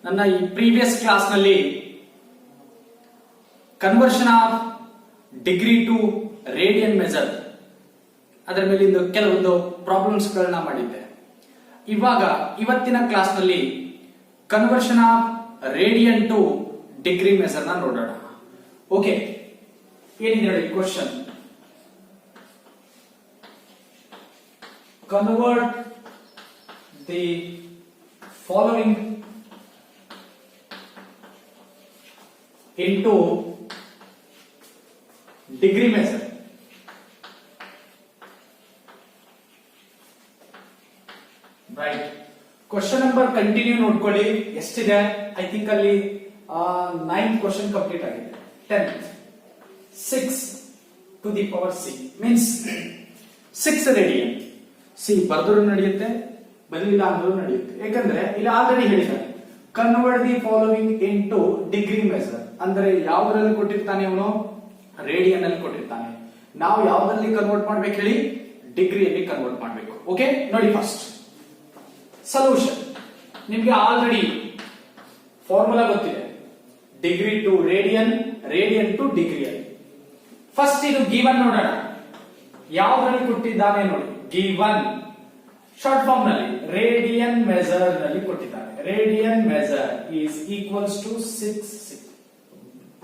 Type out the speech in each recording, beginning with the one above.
ನನ್ನ ಈ previous class ನಲ್ಲಿ conversion of degree to radian measure ಅದರ ಮೇಲಿಂದ ಕೆಲವೊಂದು ಪ್ರಾಬ್ಲಮ್ಸ್ ಗಳನ್ನ ಮಾಡಿದ್ದೆ. ಇವಾಗ ಇವತ್ತಿನ ಕ್ಲಾಸ್ ನಲ್ಲಿ conversion of radian to degree measure ನ ನೋಡೋಣ. ಓಕೆ, ಏನಿದೆ ನೋಡಿ question. Convert the following into degree measure. Right. Question number continue ನೋಡ್ಕೊಳ್ಳಿ. ಎಷ್ಟಿದೆ? I think ಅಲ್ಲಿ 9 question ಕಂಪ್ಲೀಟ್ ಆಗಿದೆ. 10th 6 to the power 6 means 6 radian. C ಬರೆದರೂ ನಡೆಯುತ್ತೆ, ಬರಲಿಲ್ಲ ಅಂದ್ರೂ ನಡೆಯುತ್ತೆ. ಯಾಕಂದ್ರೆ ಇಲ್ಲಿ ಆಲ್ರೆಡಿ ಹೇಳಿದ್ದಾರೆ convert the following into degree measure. ಅಂದ್ರೆ ಯಾವುದರಲ್ಲಿ ಕೊಟ್ಟಿರ್ತಾನೆ ಅವನು? ರೇಡಿಯನ್ ಅಲ್ಲಿ ಕೊಟ್ಟಿರ್ತಾನೆ. ನಾವು ಯಾವುದರಲ್ಲಿ ಕನ್ವರ್ಟ್ ಮಾಡ್ಬೇಕು ಹೇಳಿ? ಡಿಗ್ರಿಯಲ್ಲಿ ಕನ್ವರ್ಟ್ ಮಾಡ್ಬೇಕು. ಓಕೆ, ನೋಡಿ ಫಸ್ಟ್ ಸೊಲ್ಯೂಷನ್. ನಿಮ್ಗೆ ಆಲ್ರೆಡಿ ಫಾರ್ಮುಲಾ ಗೊತ್ತಿದೆ, degree to radian, radian to degree ಅಲ್ಲಿ. ಫಸ್ಟ್ ಇದು ಗಿವನ್ ನೋಡೋಣ, ಯಾವುದರಲ್ಲಿ ಕೊಟ್ಟಿದ್ದಾನೆ ನೋಡಿ. ಗಿವನ್ ಶಾರ್ಟ್ ಫಾರ್ಮ್ ನಲ್ಲಿ ರೇಡಿಯನ್ ಮೆಜರ್ ನಲ್ಲಿ ಕೊಟ್ಟಿದ್ದಾನೆ. Radian measure is equals to 6.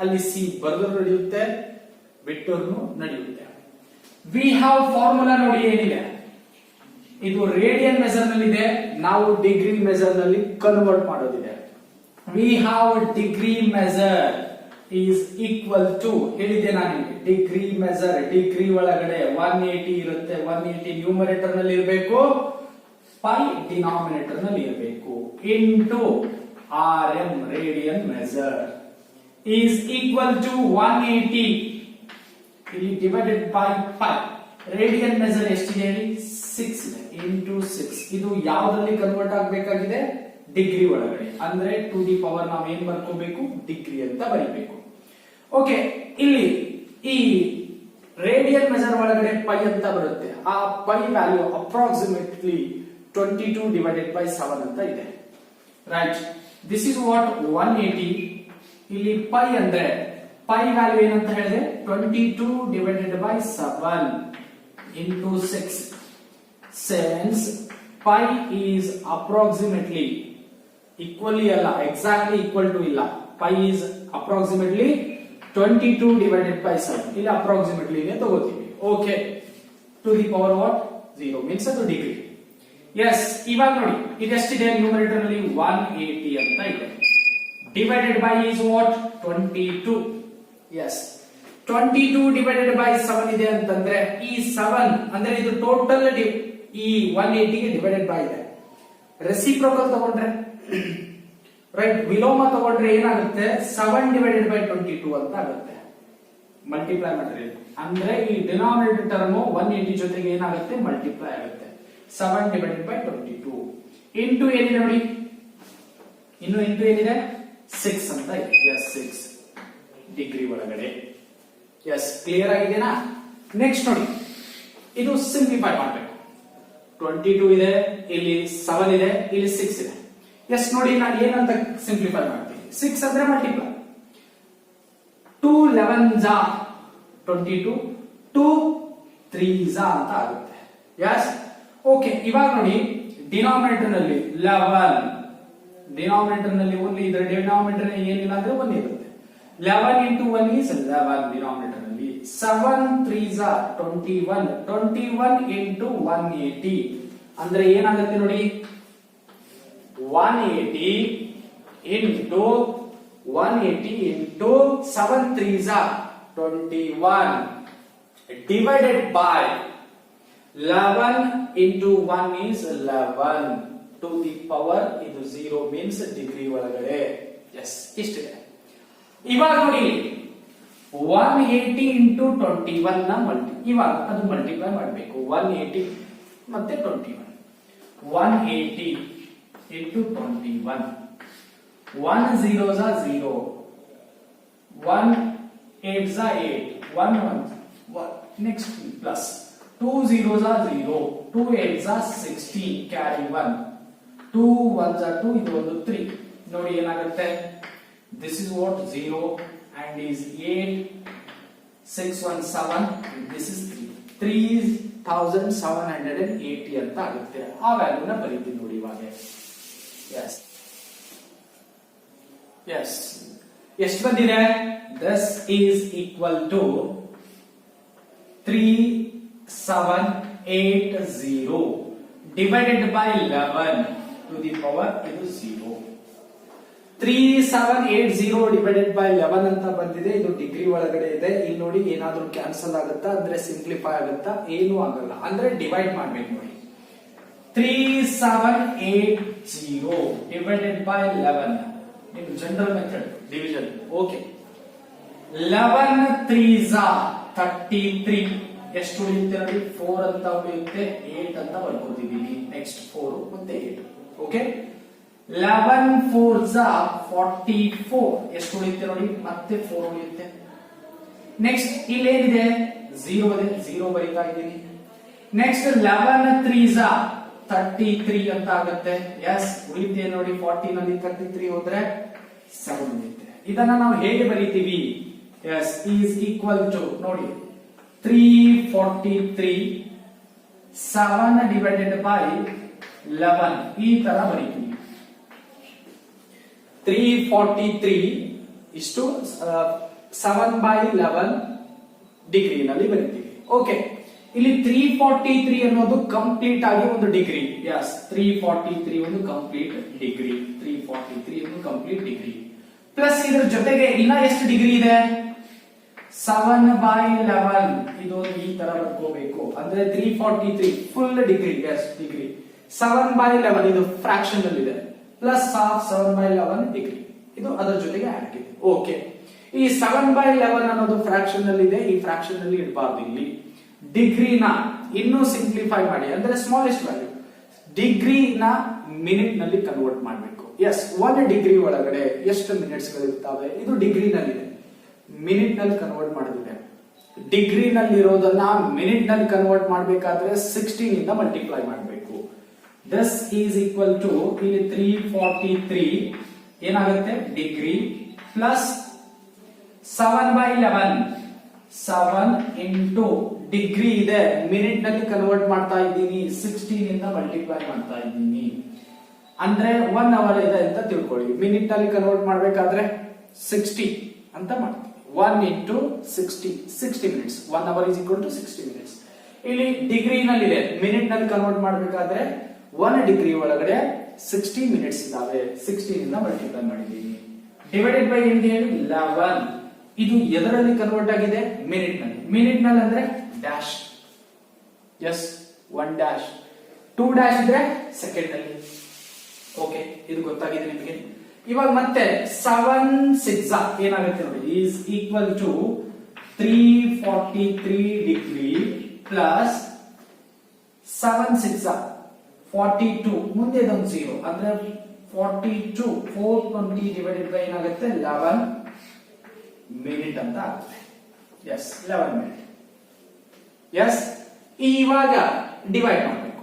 ಅಲ್ಲಿ ಸಿ ಬರೆದ್ರು ನಡೆಯುತ್ತೆ, ಬಿಟ್ಟರು ನಡೆಯುತ್ತೆ. ವಿ ಹ್ಯಾವ್ ಫಾರ್ಮುಲಾ ನೋಡಿ ಏನಿದೆ. ಇದು ರೇಡಿಯನ್ ಮೆಜರ್ ನಲ್ಲಿ ಇದೆ, ನಾವು ಡಿಗ್ರಿ ಮೆಜರ್ ನಲ್ಲಿ ಕನ್ವರ್ಟ್ ಮಾಡೋದಿದೆ. We have degree measure is equal to ಹೇಳಿದ್ದೆ ನಾನು, ಡಿಗ್ರಿ ಮೆಜರ್ ಡಿಗ್ರಿ ಒಳಗಡೆ 180 ಇರುತ್ತೆ. 180 ನ್ಯೂಮರೇಟರ್ ನಲ್ಲಿ ಇರಬೇಕು, ಪೈ ಡಿನಾಮಿನೇಟರ್ ನಲ್ಲಿ ಇರಬೇಕು. Into RM radian measure is equal to 180 ಇಲ್ಲಿ divided by pi. Radian measure ಎಷ್ಟಿದೆ ಹೇಳಿ? 6 ಇದೆ. ಇಂಟು 6 ಇದು ಯಾವುದರಲ್ಲಿ ಕನ್ವರ್ಟ್ ಆಗಬೇಕಾಗಿದೆ? ಡಿಗ್ರಿ ಒಳಗಡೆ. ಅಂದ್ರೆ ಟು ದಿ ಪವರ್ ನಾವು ಏನ್ ಬರ್ಕೋಬೇಕು? ಡಿಗ್ರಿ ಅಂತ ಬರೀಬೇಕು. ಓಕೆ, ಇಲ್ಲಿ ಈ ರೇಡಿಯನ್ ಮೆಜರ್ ಒಳಗಡೆ ಪೈ ಅಂತ ಬರುತ್ತೆ. ಆ pi value approximately 22 divided by 7 ಅಂತ ಇದೆ. Right, this is what 180. ಇಲ್ಲಿ ಪೈ ಅಂದ್ರೆ ಪೈ ವ್ಯಾಲ್ಯೂ ಏನಂತ ಹೇಳಿದೆ? 22 divided by 7 into 6. Since pi is approximately equally ಅಲ್ಲ, exactly equal to ಇಲ್ಲ, pi is approximately 22 divided by 7. ಇಲ್ಲಿ approximately ನೇ ತಗೋತೀವಿ. Okay, to the power what? 0 means ಅದು ಡಿಗ್ರಿ. Yes, ಇವಾಗ ನೋಡಿ ಇದೆಷ್ಟಿದೆ? ನ್ಯೂಮರೇಟರ್ ನಲ್ಲಿ 180 ಅಂತ ಇದೆ. Divided by is what? 22. Yes, 22 divided by 7 ಇದೆ ಅಂತಂದ್ರೆ ಈ 7 ಅಂದ್ರೆ ಇದು ಟೋಟಲ್ ಈ 180 ಗೆ ಡಿವೈಡೆಡ್ ಬೈ ಇದೆ. ರೆಸಿಪ್ರೋಕಲ್ ತಗೊಂಡ್ರೆ ರೈಟ್, ವಿಲೋಮ ತಗೊಂಡ್ರೆ ಏನಾಗುತ್ತೆ? 7 ಡಿವೈಡೆಡ್ ಬೈ 22 ಅಂತ ಆಗುತ್ತೆ. ಮಲ್ಟಿಪ್ಲೈ ಮಾಡಿದ್ರೆ ಅಂದ್ರೆ ಈ ಡಿನಾಮಿನೇಟರ್ ಟರ್ಮ್ 180 ಜೊತೆಗೆ ಏನಾಗುತ್ತೆ? ಮಲ್ಟಿಪ್ಲೈ ಆಗುತ್ತೆ. 7 ಡಿವೈಡೆಡ್ ಬೈ 22 ಇಂಟು ಏನಿದೆ ನೋಡಿ, ಇನ್ನು ಇಂಟು ಏನಿದೆ? 6 ಅಂತ ಇದೆ. ಎಸ್, 6 ಡಿಗ್ರಿ ಒಳಗಡೆ. ಎಸ್, ಕ್ಲಿಯರ್ ಆಗಿದೆನಾ? ನೆಕ್ಸ್ಟ್ ನೋಡಿ, ಇದು ಸಿಂಪ್ಲಿಫೈ ಮಾಡಬೇಕು. 22 ಇದೆ, ಇಲ್ಲಿ 7 ಇದೆ, ಇಲ್ಲಿ 6 ಇದೆ. ಎಸ್, ನೋಡಿ ನಾನು ಏನಂತ ಸಿಂಪ್ಲಿಫೈ ಮಾಡ್ತೀನಿ? 6 ಅಂದ್ರೆ multiply. 2 11s are 22, 2 3s are ಅಂತ ಆಗುತ್ತೆ. Yes, okay. ಇವಾಗ ನೋಡಿ ಡಿನಾಮಿನೇಟರ್ ನಲ್ಲಿ 11, ಡಿನಾಮಿನೇಟರ್ ನಲ್ಲಿ ಓನ್ಲಿ ಇದ್ರೆ ಡಿನಾಮಿನೇಟರ್ ಏನಿಲ್ಲ ಅಂದ್ರೆ 1 ಇರುತ್ತೆ. 11 into 1 is 11 ಡಿನಾಮಿನೇಟರ್ ನಲ್ಲಿ. 7 3s are 21, 21 into 180 ಅಂದ್ರೆ ಏನಾಗುತ್ತೆ ನೋಡಿ? 180 into 180 into 7 3s are 21 divided by 11 into 1 is 11 to the power ಇದು 0 means ಡಿಗ್ರಿ ಒಳಗಡೆ. ಎಸ್, ಇಷ್ಟಿದೆ. ಇವಾಗ ನೋಡಿ 180 into 21 ನ ಇವಾಗ ಅದು ಮಲ್ಟಿಪ್ಲೈ ಮಾಡಬೇಕು. 180 ಮತ್ತೆ 21. 180 into 21. 1 zeros are 0. 1 8s are 8. 1 1 next plus 2 zeros are 0. 2 8s are 16. Carry 1. 2 1s are 2. ಇದು ಒಂದು 3. ನೋಡಿ ಏನಾಗುತ್ತೆ, this is what 0 and is 8 6 1 7 this is 3780 ಅಂತ ಆಗುತ್ತೆ. ಆ ವ್ಯಾಲ್ಯೂನ ಬರೀತೀವಿ ನೋಡಿ ಇವಾಗ. ಎಸ್ ಎಸ್ ಎಷ್ಟು ಬಂದಿದೆ, this is equal to 3780 divided by 11 to the power ಇದು 0. 3780 ಡಿವೈಡೆಡ್ ಬೈ 11 ಅಂತ ಬಂದಿದೆ. ಇದು ಡಿಗ್ರಿ ಒಳಗಡೆ ಇದೆ. ಇಲ್ಲಿ ನೋಡಿ ಏನಾದ್ರೂ ಕ್ಯಾನ್ಸಲ್ ಆಗುತ್ತಾ ಅಂದ್ರೆ ಸಿಂಪ್ಲಿಫೈ ಆಗುತ್ತಾ, ಏನೂ ಆಗಲ್ಲ. ಅಂದ್ರೆ ಡಿವೈಡ್ ಮಾಡ್ಬೇಕು ನೋಡಿ. 3780 divided by 11 in general method division. Okay, 11 3s are 33. ಎಷ್ಟು ಉಳಿಯುತ್ತೆ ನೋಡಿ, 4 ಅಂತ ಉಳಿಯುತ್ತೆ, 8 ಅಂತ ಬರ್ಕೋತಿದೀನಿ. ನೆಕ್ಸ್ಟ್ 4 ಮತ್ತೆ 8. Okay, 11 4s are 44. ಎಷ್ಟು ಉಳಿಯುತ್ತೆ ನೋಡಿ, ಮತ್ತೆ 4 ಉಳಿಯುತ್ತೆ. ನೆಕ್ಸ್ಟ್ ಇಲ್ಲಿ ಏನಿದೆ, 0 ಇದೆ, 0 ಬರೀತಾ ಇದ್ದೀನಿ. ನೆಕ್ಸ್ಟ್ 11 3s are 33 ಅಂತ ಆಗುತ್ತೆ. ಎಸ್, ಉಳಿತೆ ನೋಡಿ, 40 ನಲ್ಲಿ 33 ಹೋದ್ರೆ 7 ಉಳಿಯುತ್ತೆ. ಇದನ್ನ ನಾವು ಹೇಗೆ ಬರೀತೀವಿ, ಎಸ್ ಈಸ್ ಈಕ್ವಲ್ ಟು ನೋಡಿ 343 7 ಡಿವೈಡೆಡ್ ಬೈ 11 ಈ ತರ ಬರೀತೀವಿ. 343 ಇಷ್ಟು 7 ಬೈ 11 ಡಿಗ್ರಿ ನಲ್ಲಿ ಬರೀತೀವಿ. ಓಕೆ, ಇಲ್ಲಿ 343 ಅನ್ನೋದು ಕಂಪ್ಲೀಟ್ ಆಗಿ ಒಂದು ಡಿಗ್ರಿ. ಎಸ್, 343 ಒಂದು ಕಂಪ್ಲೀಟ್ ಡಿಗ್ರಿ. 343 ಒಂದು ಕಂಪ್ಲೀಟ್ ಡಿಗ್ರಿ ಪ್ಲಸ್ ಇದರ ಜೊತೆಗೆ ಇನ್ನ ಎಷ್ಟು ಡಿಗ್ರಿ ಇದೆ, 7 ಬೈ 11 ಇದು ಈ ತರ ಬರ್ಕೋಬೇಕು. ಅಂದ್ರೆ 343 full degree. Yes, degree 7 by 11 ಇದು ಫ್ರಾಕ್ಷನ್ ಅಲ್ಲಿ ಇದೆ, ಪ್ಲಸ್ ಹಾಫ್ 7 ಬೈ 11 ಡಿಗ್ರಿ ಇದು ಅದರ ಜೊತೆಗೆ ಆಡ್ ಇದೆ. ಓಕೆ, ಈ 7 ಬೈ 11 ಅನ್ನೋದು ಫ್ರಾಕ್ಷನ್ ಅಲ್ಲಿ ಇದೆ, ಈ ಫ್ರಾಕ್ಷನ್ ಅಲ್ಲಿ ಇಡಬಾರ್ದು. ಇಲ್ಲಿ ಡಿಗ್ರಿನ ಇನ್ನೂ ಸಿಂಪ್ಲಿಫೈ ಮಾಡಿ, ಅಂದ್ರೆ ಸ್ಮಾಲೆಸ್ಟ್ ವ್ಯಾಲ್ಯೂ ಡಿಗ್ರಿನ ಮಿನಿಟ್ ನಲ್ಲಿ ಕನ್ವರ್ಟ್ ಮಾಡಬೇಕು. ಎಸ್, 1 ಡಿಗ್ರಿ ಒಳಗಡೆ ಎಷ್ಟು ಮಿನಿಟ್ಸ್ ಗಳಿರ್ತವೆ, ಇದು ಡಿಗ್ರಿ ನಲ್ಲಿದೆ, ಮಿನಿಟ್ ನಲ್ಲಿ ಕನ್ವರ್ಟ್ ಮಾಡಿದ್ರೆ ಡಿಗ್ರಿ ನಲ್ಲಿ ಇರೋದನ್ನ ಮಿನಿಟ್ ನಲ್ಲಿ ಕನ್ವರ್ಟ್ ಮಾಡಬೇಕಾದ್ರೆ 16 ಇಂದ ಮಲ್ಟಿಪ್ಲೈ ಮಾಡಬೇಕು. ದಿಸ್ ಈಸ್ ಈಕ್ವಲ್ ಟು ಇಲ್ಲಿ 343 ಏನಾಗುತ್ತೆ degree plus 7 by 11 7 into degree ಇದೆ, ಮಿನಿಟ್ ನಲ್ಲಿ ಕನ್ವರ್ಟ್ ಮಾಡ್ತಾ ಇದ್ದೀನಿ, 16 ಇಂದ ಮಲ್ಟಿಪ್ಲೈ ಮಾಡ್ತಾ ಇದ್ದೀನಿ. ಅಂದ್ರೆ 1 ಅವರ್ ಇದೆ ಅಂತ ತಿಳ್ಕೊಳ್ಳಿ. ಮಿನಿಟ್ ನಲ್ಲಿ ಕನ್ವರ್ಟ್ ಮಾಡಬೇಕಾದ್ರೆ 60 ಅಂತ ಮಾಡ್ತೀವಿ. 1 into 60 60 minutes. 1 hour is equal to 60 minutes. ಇಲ್ಲಿ ಡಿಗ್ರಿ ನಲ್ಲಿ ಇದೆ, ಮಿನಿಟ್ ನಲ್ಲಿ ಕನ್ವರ್ಟ್ ಮಾಡಬೇಕಾದ್ರೆ 1 ಡಿಗ್ರಿ ಒಳಗಡೆ 60 ಮಿನಿಟ್ಸ್ ಇದಾವೆ, 16 ಇಂದ ಮಲ್ಟಿಪ್ಲೈ ಮಾಡಿದ್ದೀನಿ. ಡಿವೈಡೆಡ್ ಬೈ ಏನು ಹೇಳಿ 11. ಇದು ಎದರಲ್ಲಿ ಕನ್ವರ್ಟ್ ಆಗಿದೆ, ಮಿನಿಟ್ ನಲ್ಲಿ. ಮಿನಿಟ್ ನಲ್ಲಿ ಅಂದ್ರೆ ಡ್ಯಾಶ್. ಎಸ್, 1 ಡ್ಯಾಶ್, 2 ಡ್ಯಾಶ್ ಇದ್ರೆ ಸೆಕೆಂಡ್ ಅಲ್ಲಿ. ಓಕೆ, ಇದು ಗೊತ್ತಾಗಿದೆ ನಿಮಗೆ. ಇವಾಗ ಮತ್ತೆ 7 6 ಏನಾಗುತ್ತೆ ನೋಡಿ, is equal to 343 degree plus 7 6 42 ಮುಂದೆ ಇದೊಂದು 0 ಅಂದ್ರೆ 42 420 ಡಿವೈಡೆಡ್ ಬೈ ಏನಾಗುತ್ತೆ 11 ಮಿನಿಟ್ ಅಂತ ಆಗುತ್ತೆ. Yes, 11 minute. ಎಸ್, ಇವಾಗ ಡಿವೈಡ್ ಮಾಡಬೇಕು.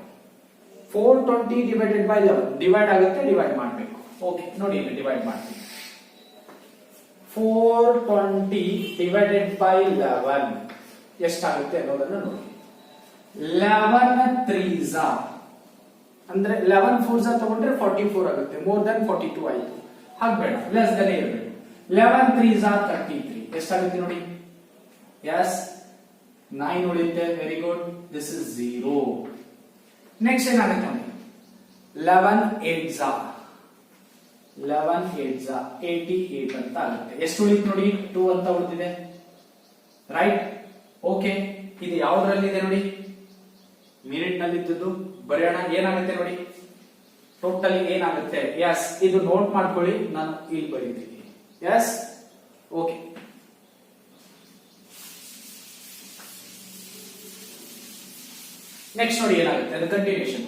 420 ಡಿವೈಡೆಡ್ ಬೈ 11 ಡಿವೈಡ್ ಆಗುತ್ತೆ, ಡಿವೈಡ್ ಮಾಡಬೇಕು. ಓಕೆ, ನೋಡಿ ಇಲ್ಲಿ ಡಿವೈಡ್ ಮಾಡ್ತೀವಿ. 420 ಡಿವೈಡೆಡ್ ಬೈ 11 ಎಷ್ಟಾಗುತ್ತೆ ಅನ್ನೋದನ್ನ ನೋಡಿ. 11 3s ಅಂದ್ರೆ 11 4s ತಗೊಂಡ್ರೆ 44 ಆಗುತ್ತೆ, ಮೋರ್ ದನ್ 42 ಆಯ್ತು. ಹಾಗಬೇಡ, ಲೆಸ್ ದನ್ ಇರಬೇಕು. 11 3s 33 ಎಷ್ಟಾಗುತ್ತೆ ನೋಡಿ. ಎಸ್, 9 ಉಳಿಯುತ್ತೆ. Very good, this is 0. Next ಏನಾಗುತ್ತೆ ನೋಡಿ, 11 8s 88 ಅಂತ ಆಗುತ್ತೆ. ಎಷ್ಟು ಉಳಿತು ನೋಡಿ, 2 ಅಂತ ಉಳಿದಿದೆ. ರೈಟ್. ಓಕೆ, ಇದು ಯಾವುದರಲ್ಲಿದೆ ನೋಡಿ, ಮಿನಿಟ್ ನಲ್ಲಿ ಇದ್ದದ್ದು. ಬರೆಯೋಣ, ಏನಾಗುತ್ತೆ ನೋಡಿ, ಟೋಟಲ್ ಏನಾಗುತ್ತೆ. ಎಸ್, ಇದು ನೋಟ್ ಮಾಡ್ಕೊಳ್ಳಿ, ನಾನು ಇಲ್ಲಿ ಬರೀತೀನಿ. S, okay. ನೆಕ್ಸ್ಟ್ ನೋಡಿ ಏನಾಗುತ್ತೆ, ಅದು continuation.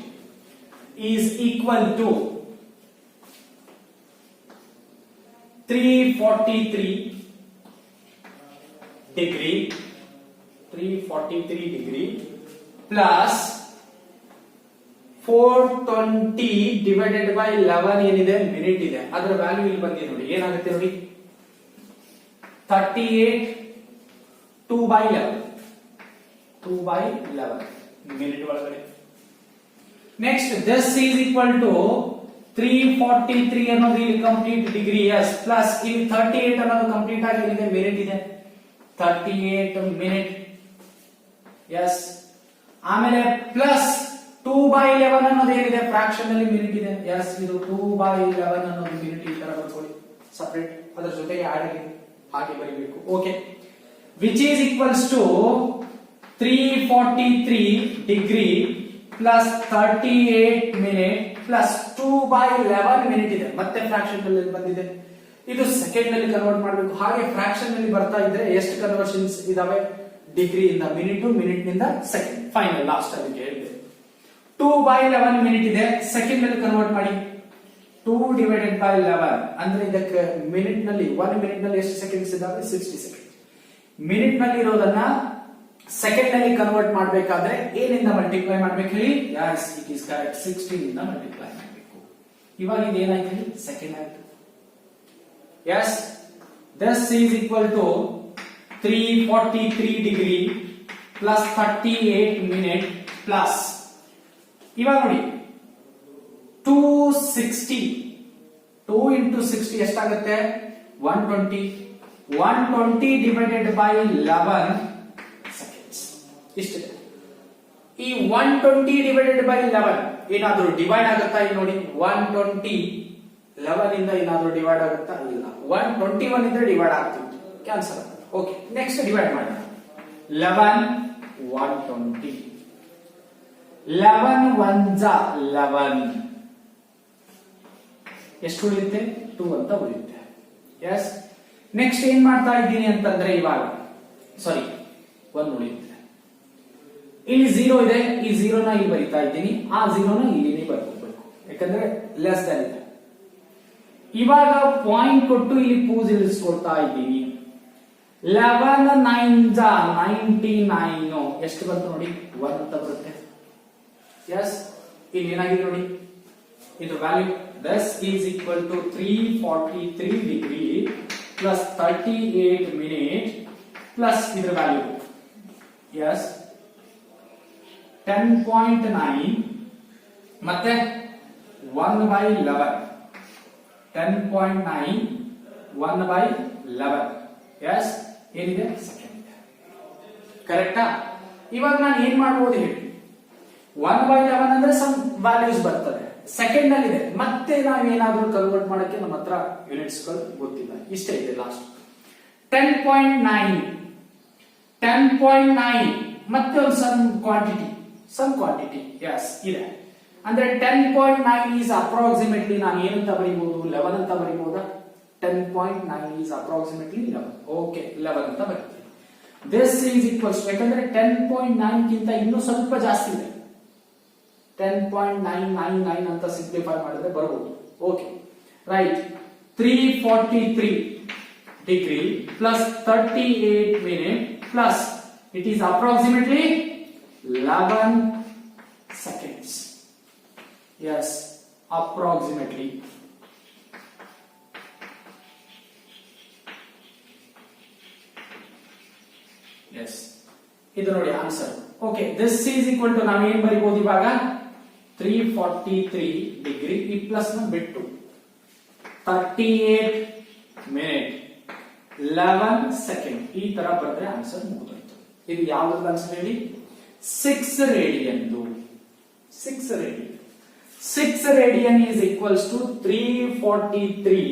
Is equal to 343 degree plus 420 divided by 11 ಏನಿದೆ ಮಿನಿಟ್ ಇದೆ, ಅದರ ವ್ಯಾಲ್ಯೂ ಇಲ್ಲಿ ಬಂದಿದೆ ನೋಡಿ, ಏನಾಗುತ್ತೆ ನೋಡಿ 38 2 by 11 ಮಿನಿಟ್ ಒಳಗಡೆ. Next this is equal to 343 ಅನ್ನೋದು ಇಲ್ಲಿ ಕಂಪ್ಲೀಟ್ ಡಿಗ್ರಿ ಎಸ್ ಪ್ಲಸ್ ಇಲ್ಲಿ 38 ಅನ್ನೋದು ಕಂಪ್ಲೀಟ್ ಆಗಿ ಏನಿದೆ ಮಿನಿಟ್ ಇದೆ 38 ಮಿನಿಟ್ ಎಸ್. ಆಮೇಲೆ ಪ್ಲಸ್ 2 by 11 ಅನ್ನೋದು ಏನಿದೆ ಫ್ರಾಕ್ಷನ್ ಅಲ್ಲಿ ಮಿನಿಟ್ ಇದೆ ಎಸ್, ಇದು 2 by 11 ಅನ್ನೋದು ಮಿನಿಟ್ ಈ ತರ ಬರ್ಕೊಳ್ಳಿ ಸಪರೇಟ್, ಅದರ ಜೊತೆಗೆ ಆಡ್ ಆಗಿ ಹಾಗೆ ಬರೀಬೇಕು. Okay, which is equals to 343 degree plus 38 minute plus 2 by 11 minute ಇದೆ, ಮತ್ತೆ ಫ್ರಾಕ್ಷನ್ ಅಲ್ಲಿ ಬಂದಿದೆ, ಇದು ಸೆಕೆಂಡ್ ನಲ್ಲಿ ಕನ್ವರ್ಟ್ ಮಾಡಬೇಕು. ಹಾಗೆ ಫ್ರಾಕ್ಷನ್ ನಲ್ಲಿ ಬರ್ತಾ ಇದ್ರೆ ಎಷ್ಟು ಕನ್ವರ್ಷನ್ಸ್ ಇದಾವೆ, ಡಿಗ್ರಿ ಇಂದ ಮಿನಿಟ್, ಮಿನಿಟ್ ನಿಂದ ಸೆಕೆಂಡ್, ಫೈನಲ್ ಲಾಸ್ಟ್ ಅಲ್ಲಿ ಹೇಳಿದೆ 2 by 11 ಮಿನಿಟ್ ಇದೆ, ಸೆಕೆಂಡ್ ನಲ್ಲಿ ಕನ್ವರ್ಟ್ ಮಾಡಿ 2 divided by 11 ಅಂದ್ರೆ ಇದಕ್ಕೆ ಮಿನಿಟ್ ನಲ್ಲಿ 1 ಮಿನಿಟ್ ನಲ್ಲಿ ಎಷ್ಟು ಸೆಕೆಂಡ್ಸ್ ಇದಾವೆ 60 ಸೆಕೆಂಡ್. ಮಿನಿಟ್ ನಲ್ಲಿ ಇರೋದನ್ನ ಸೆಕೆಂಡ್ ನಲ್ಲಿ ಕನ್ವರ್ಟ್ ಮಾಡಬೇಕಾದ್ರೆ ಏನಿಂದ ಮಲ್ಟಿಪ್ಲೈ ಮಾಡಬೇಕು ಹೇಳಿ, ಯಸ್ ಇಟ್ ಇಸ್ ಕರೆಕ್ಟ್ 16 ಇಂದ ಮಲ್ಟಿಪ್ಲೈ ಮಾಡಬೇಕು. ಇವಾಗ ಇದು ಏನಾಯ್ತು ಹೇಳಿ ಸೆಕೆಂಡ್ ಆಯ್ತು. Yes, this is equal to 343 degree plus 38 minute plus ಇವಾಗ ನೋಡಿ 260 2 into 60 ಎಷ್ಟಾಗುತ್ತೆ 120 120 ಡಿವೈಡೆಡ್ ಬೈ 11 ಸೆಕೆಂಡ್ಸ್ ಇಷ್ಟಿದೆ. ಈ 120 ಡಿವೈಡೆಡ್ ಬೈ 11 ಏನಾದರೂ ಡಿವೈಡ್ ಆಗುತ್ತಾ ಇಲ್ಲಿ ನೋಡಿ, 120 11 ಇಂದ ಏನಾದರೂ ಡಿವೈಡ್ ಆಗುತ್ತಾ ಇಲ್ಲ, 121 ಇಂದ ಡಿವೈಡ್ ಆಗ್ತಿತ್ತು ಕ್ಯಾನ್ಸಲ್ ಆಗುತ್ತೆ. ಓಕೆ, ನೆಕ್ಸ್ಟ್ ಡಿವೈಡ್ ಮಾಡೋಣ 11 120 11 1 11 ಎಷ್ಟು ಉಳಿಯುತ್ತೆ 2 ಅಂತ ಉಳಿಯುತ್ತೆ. ಎಸ್, ನೆಕ್ಸ್ಟ್ ಏನ್ ಮಾಡ್ತಾ ಇದ್ದೀನಿ ಅಂತಂದ್ರೆ ಇವಾಗ ಸಾರಿ 1 ಉಳಿಯುತ್ತೆ, ಇಲ್ಲಿ 0 ಇದೆ, ಈ 0 ನ ಇಲ್ಲಿ ಬರಿತಾ ಇದ್ದೀನಿ, ಆ 0 ನ ಇಲ್ಲಿ ಬರ್ಕೋಬೇಕು ಯಾಕಂದ್ರೆ ಲೆಸ್ ದನ್ ಇದೆ. ಇವಾಗ ಪಾಯಿಂಟ್ ಕೊಟ್ಟು ಇಲ್ಲಿ ಪೂಸ್ ಇಳಿಸ್ಕೊಳ್ತಾ ಇದ್ದೀನಿ, 11 9 99 ಎಷ್ಟು ಬಂತು ನೋಡಿ 1 ಅಂತ ಬರುತ್ತೆ. ಎಸ್, ಇಲ್ಲಿ ಏನಾಗಿದೆ ನೋಡಿ, ಇದು value this is equal to 343 degree plus 38 minute plus ಇದರ ವ್ಯಾಲ್ಯೂ yes 10.9 ಮತ್ತೆ 1 by 11 10.9 1 by 11 yes ಏನಿದೆ ಸೆಕೆಂಡ್. ಕರೆಕ್ಟಾ? ಇವಾಗ ನಾನು ಏನ್ ಮಾಡಬಹುದು ಹೇಳಿ, 1 by 11 ಅಂದ್ರೆ ಸಮ್ ವ್ಯಾಲ್ಯೂಸ್ ಬರ್ತದೆ, ಸೆಕೆಂಡ್ ನಲ್ಲಿ ಇದೆ, ಮತ್ತೆ ನಾವು ಏನಾದ್ರೂ ಕನ್ವರ್ಟ್ ಮಾಡಕ್ಕೆ ನಮ್ಮ ಹತ್ರ ಯೂನಿಟ್ಸ್ ಗಳು ಗೊತ್ತಿಲ್ಲ, ಇಷ್ಟೇ ಇದೆ ಲಾಸ್ಟ್ 10.9 10.9 ಮತ್ತೆ ಒಂದು ಸಮ್ ಕ್ವಾಂಟಿಟಿ ಎಸ್ ಇದೆ ಅಂದ್ರೆ 10.9 ಈಸ್ ಅಪ್ರಾಕ್ಸಿಮೇಟ್ಲಿ ನಾನು ಏನಂತ ಬರೀಬಹುದು 11 ಅಂತ ಬರೀಬಹುದಾ, 10.9 ಈಸ್ ಅಪ್ರಾಕ್ಸಿಮೇಟ್ಲಿ 11 ಓಕೆ 11 ಅಂತ ಬರೀತೀವಿ. ದಿಸ್ ಈಸ್ ಈಕ್ವಲ್ಸ್ ಯಾಕಂದ್ರೆ 10.9 ಗಿಂತ ಇನ್ನೂ ಸ್ವಲ್ಪ ಜಾಸ್ತಿ ಇದೆ, 10.999 ಅಂತ ಸಿಂಪ್ಲಿಫೈ ಮಾಡಿದ್ರೆ ಬರಬಹುದು. Okay right, 343 degree plus 38 minute plus it is approximately 11 seconds. Yes, approximately yes, ಇದು ನೋಡಿ answer. Okay, this is equal to ನಾವು ಏನ್ ಬರೀಬಹುದು ಇವಾಗ 343 ಡಿಗ್ರಿ ಈ ಪ್ಲಸ್ ನ ಬಿಟ್ಟು 38 ಮಿನಿಟ್ 11 ಸೆಕೆಂಡ್ ಈ ತರ ಬರೆದ್ರೆ ಆನ್ಸರ್ ಮುಗಿದೋಯ್ತು. ಇದು ಯಾವ್ದು ಆನ್ಸರ್ ಹೇಳಿ, 6 radian. 6 radian is equals to 343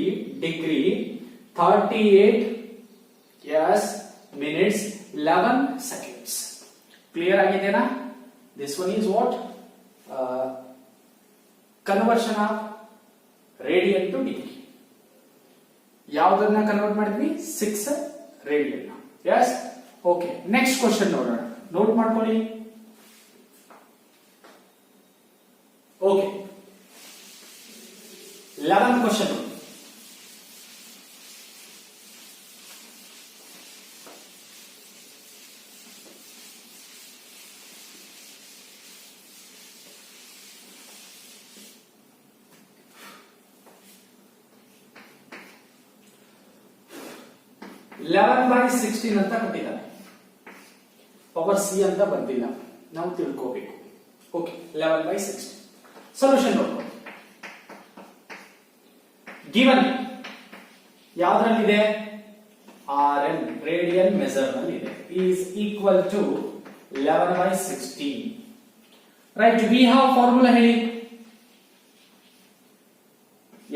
degree 38 yes minutes 11 seconds. Clear ಆಗಿದೆನಾ? This one is what conversion of radian to degree. ಯಾವುದನ್ನ ಕನ್ವರ್ಟ್ ಮಾಡಿದ್ವಿ 6 radian. Yes, okay, next question ನೋಡೋಣ, ನೋಟ್ ಮಾಡ್ಕೊಳ್ಳಿ. Okay, 11th question. 11/16 ಅಂತ ಕೊಟ್ಟಿದ್ದಾರೆ. ಪವರ್ ಸಿ ಅಂತ ಬಂದಿಲ್ಲ, ನಾವು ತಿಳ್ಕೋಬೇಕು. ಓಕೆ, 11/16 ಸೊಲ್ಯೂಷನ್ ನೋಡ್ಕೊಳ್ಳಿ. ಗಿವನ್ ಯಾವ್ದ್ರಲ್ಲಿದೆ? RN ರೇಡಿಯನ್ ಮೆಜರ್ ನಲ್ಲಿ ಇದೆ. Is equal to 11/16. Right, we have formula ಹೇಳಿ.